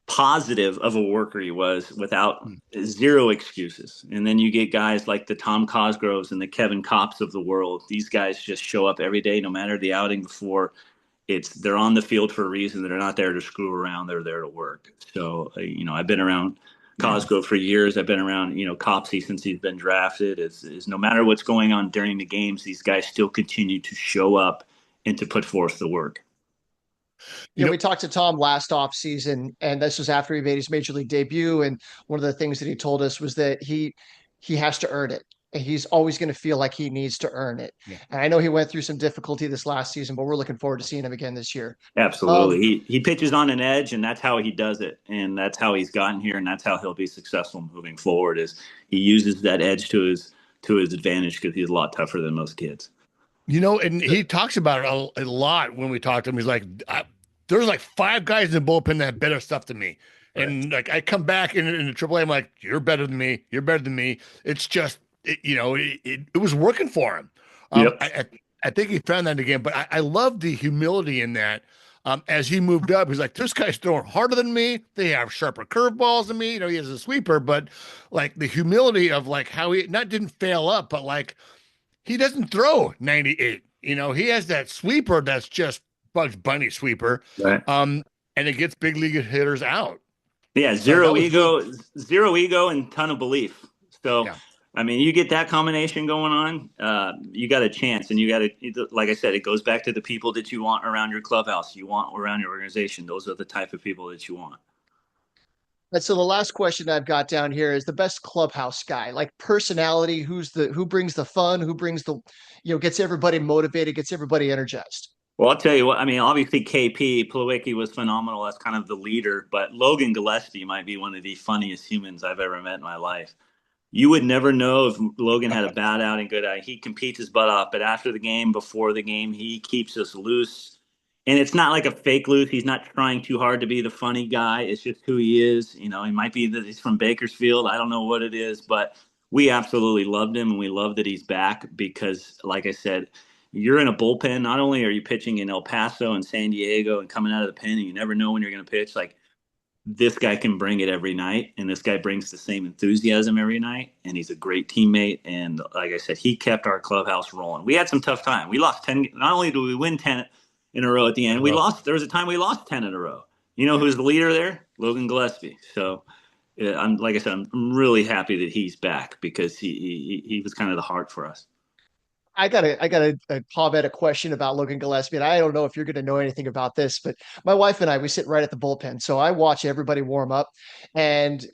positive of a worker he was without zero excuses. And then you get guys like the Tom Cosgroves and the Kevin Kopps of the world. These guys just show up every day, no matter the outing before. They're on the field for a reason. They're not there to screw around. They're there to work. So, I've been around Cosgrove for years. I've been around, Copsey since he's been drafted. Is no matter what's going on during the games, these guys still continue to show up and to put forth the work. We talked to Tom last off season, and this was after he made his major league debut. And one of the things that he told us was that he has to earn it. And he's always going to feel like he needs to earn it. Yeah. And I know he went through some difficulty this last season, but we're looking forward to seeing him again this year. Absolutely. He pitches on an edge, and that's how he does it. And that's how he's gotten here, and that's how he'll be successful moving forward is he uses that edge to his advantage because he's a lot tougher than most kids. And he talks about it a lot when we talk to him. He's like, there's like 5 guys in the bullpen that have better stuff than me. Right. And like I come back in the AAA, I'm like, you're better than me. You're better than me. It's just, it was working for him. Yep. I think he found that again, but I love the humility in that. As he moved up, he's like, this guy's throwing harder than me. They have sharper curveballs than me. He has a sweeper, but like the humility of like how he didn't fail up, but like he doesn't throw 98. He has that sweeper that's just Bugs Bunny sweeper. Right. And it gets big league hitters out. Yeah, zero ego and ton of belief. So yeah. I mean, you get that combination going on, you got a chance. And you got to, like I said, it goes back to the people that you want around your clubhouse, you want around your organization. Those are the type of people that you want. And so the last question I've got down here is the best clubhouse guy, like personality, who brings the fun, who brings the, gets everybody motivated, gets everybody energized. Well, I'll tell you what, I mean, obviously KP Plawecki was phenomenal. That's kind of the leader, but Logan Gillespie might be one of the funniest humans I've ever met in my life. You would never know if Logan had a bad outing, good outing. He competes his butt off, but after the game, before the game, he keeps us loose. And it's not like a fake loose. He's not trying too hard to be the funny guy. It's just who he is. He might be that he's from Bakersfield. I don't know what it is, but we absolutely loved him, and we love that he's back because, like I said, you're in a bullpen. Not only are you pitching in El Paso and San Diego and coming out of the pen, and you never know when you're going to pitch. Like, this guy can bring it every night, and this guy brings the same enthusiasm every night, and he's a great teammate. And like I said, he kept our clubhouse rolling. We had some tough time. We lost 10. Not only did we win 10 in a row at the end, there was a time we lost 10 in a row. Who's the leader there? Logan Gillespie. So I'm really happy that he's back because he was kind of the heart for us. I got a comment, a question about Logan Gillespie, and I don't know if you're going to know anything about this, but my wife and I, we sit right at the bullpen, so I watch everybody warm up, and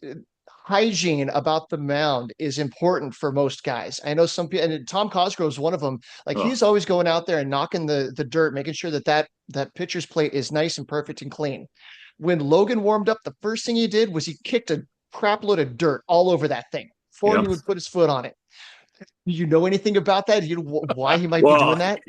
hygiene about the mound is important for most guys. I know some people, and Tom Cosgrove is one of them. Like he's always going out there and knocking the dirt, making sure that pitcher's plate is nice and perfect and clean. When Logan warmed up, the first thing he did was he kicked a crap load of dirt all over that thing before he would put his foot on it. Do you know anything about that? Do you know why he might be doing that?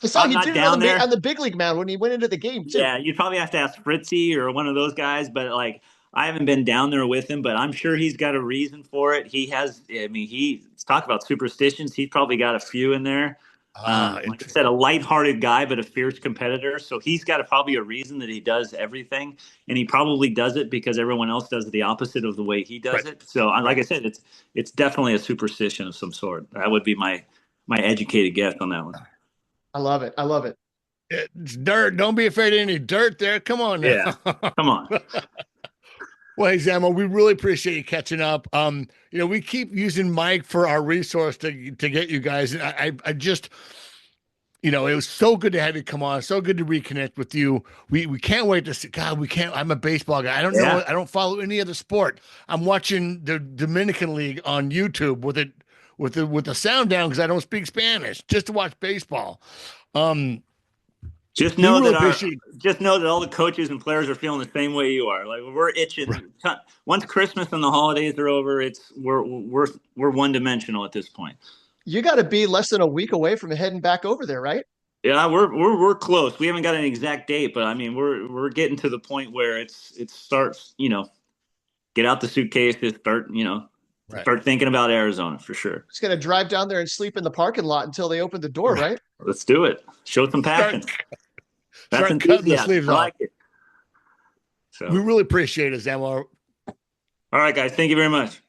I saw I'm he not did it down there on the big league mound when he went into the game too. Yeah, you'd probably have to ask Fritzy or one of those guys, but like I haven't been down there with him, but I'm sure he's got a reason for it. He has, I mean, he's talk about superstitions. He's probably got a few in there. Like I said, a lighthearted guy, but a fierce competitor. So he's got probably a reason that he does everything, and he probably does it because everyone else does the opposite of the way he does it. So, like I said, it's definitely a superstition of some sort. That would be my educated guess on that one. I love it. I love it. It's dirt. Don't be afraid of any dirt there. Come on now. Yeah, come on. Well, hey, Zamo, we really appreciate you catching up. We keep using Mike for our resource to get you guys. I just, it was so good to have you come on. So good to reconnect with you. We can't wait to see. God, we can't. I'm a baseball guy. I don't know. I don't follow any other sport. I'm watching the Dominican League on YouTube with the sound down because I don't speak Spanish, just to watch baseball. Just know that all the coaches and players are feeling the same way you are. Like we're itching. Right. Once Christmas and the holidays are over, we're one dimensional at this point. You got to be less than a week away from heading back over there, right? Yeah, we're close. We haven't got an exact date, but I mean we're getting to the point where it starts. Get out the suitcases, start thinking about Arizona for sure. Just gonna drive down there and sleep in the parking lot until they open the door, right? Let's do it. Show some passion. Start cutting the sleeves off. I like it. So we really appreciate it, Zamo. All right, guys. Thank you very much.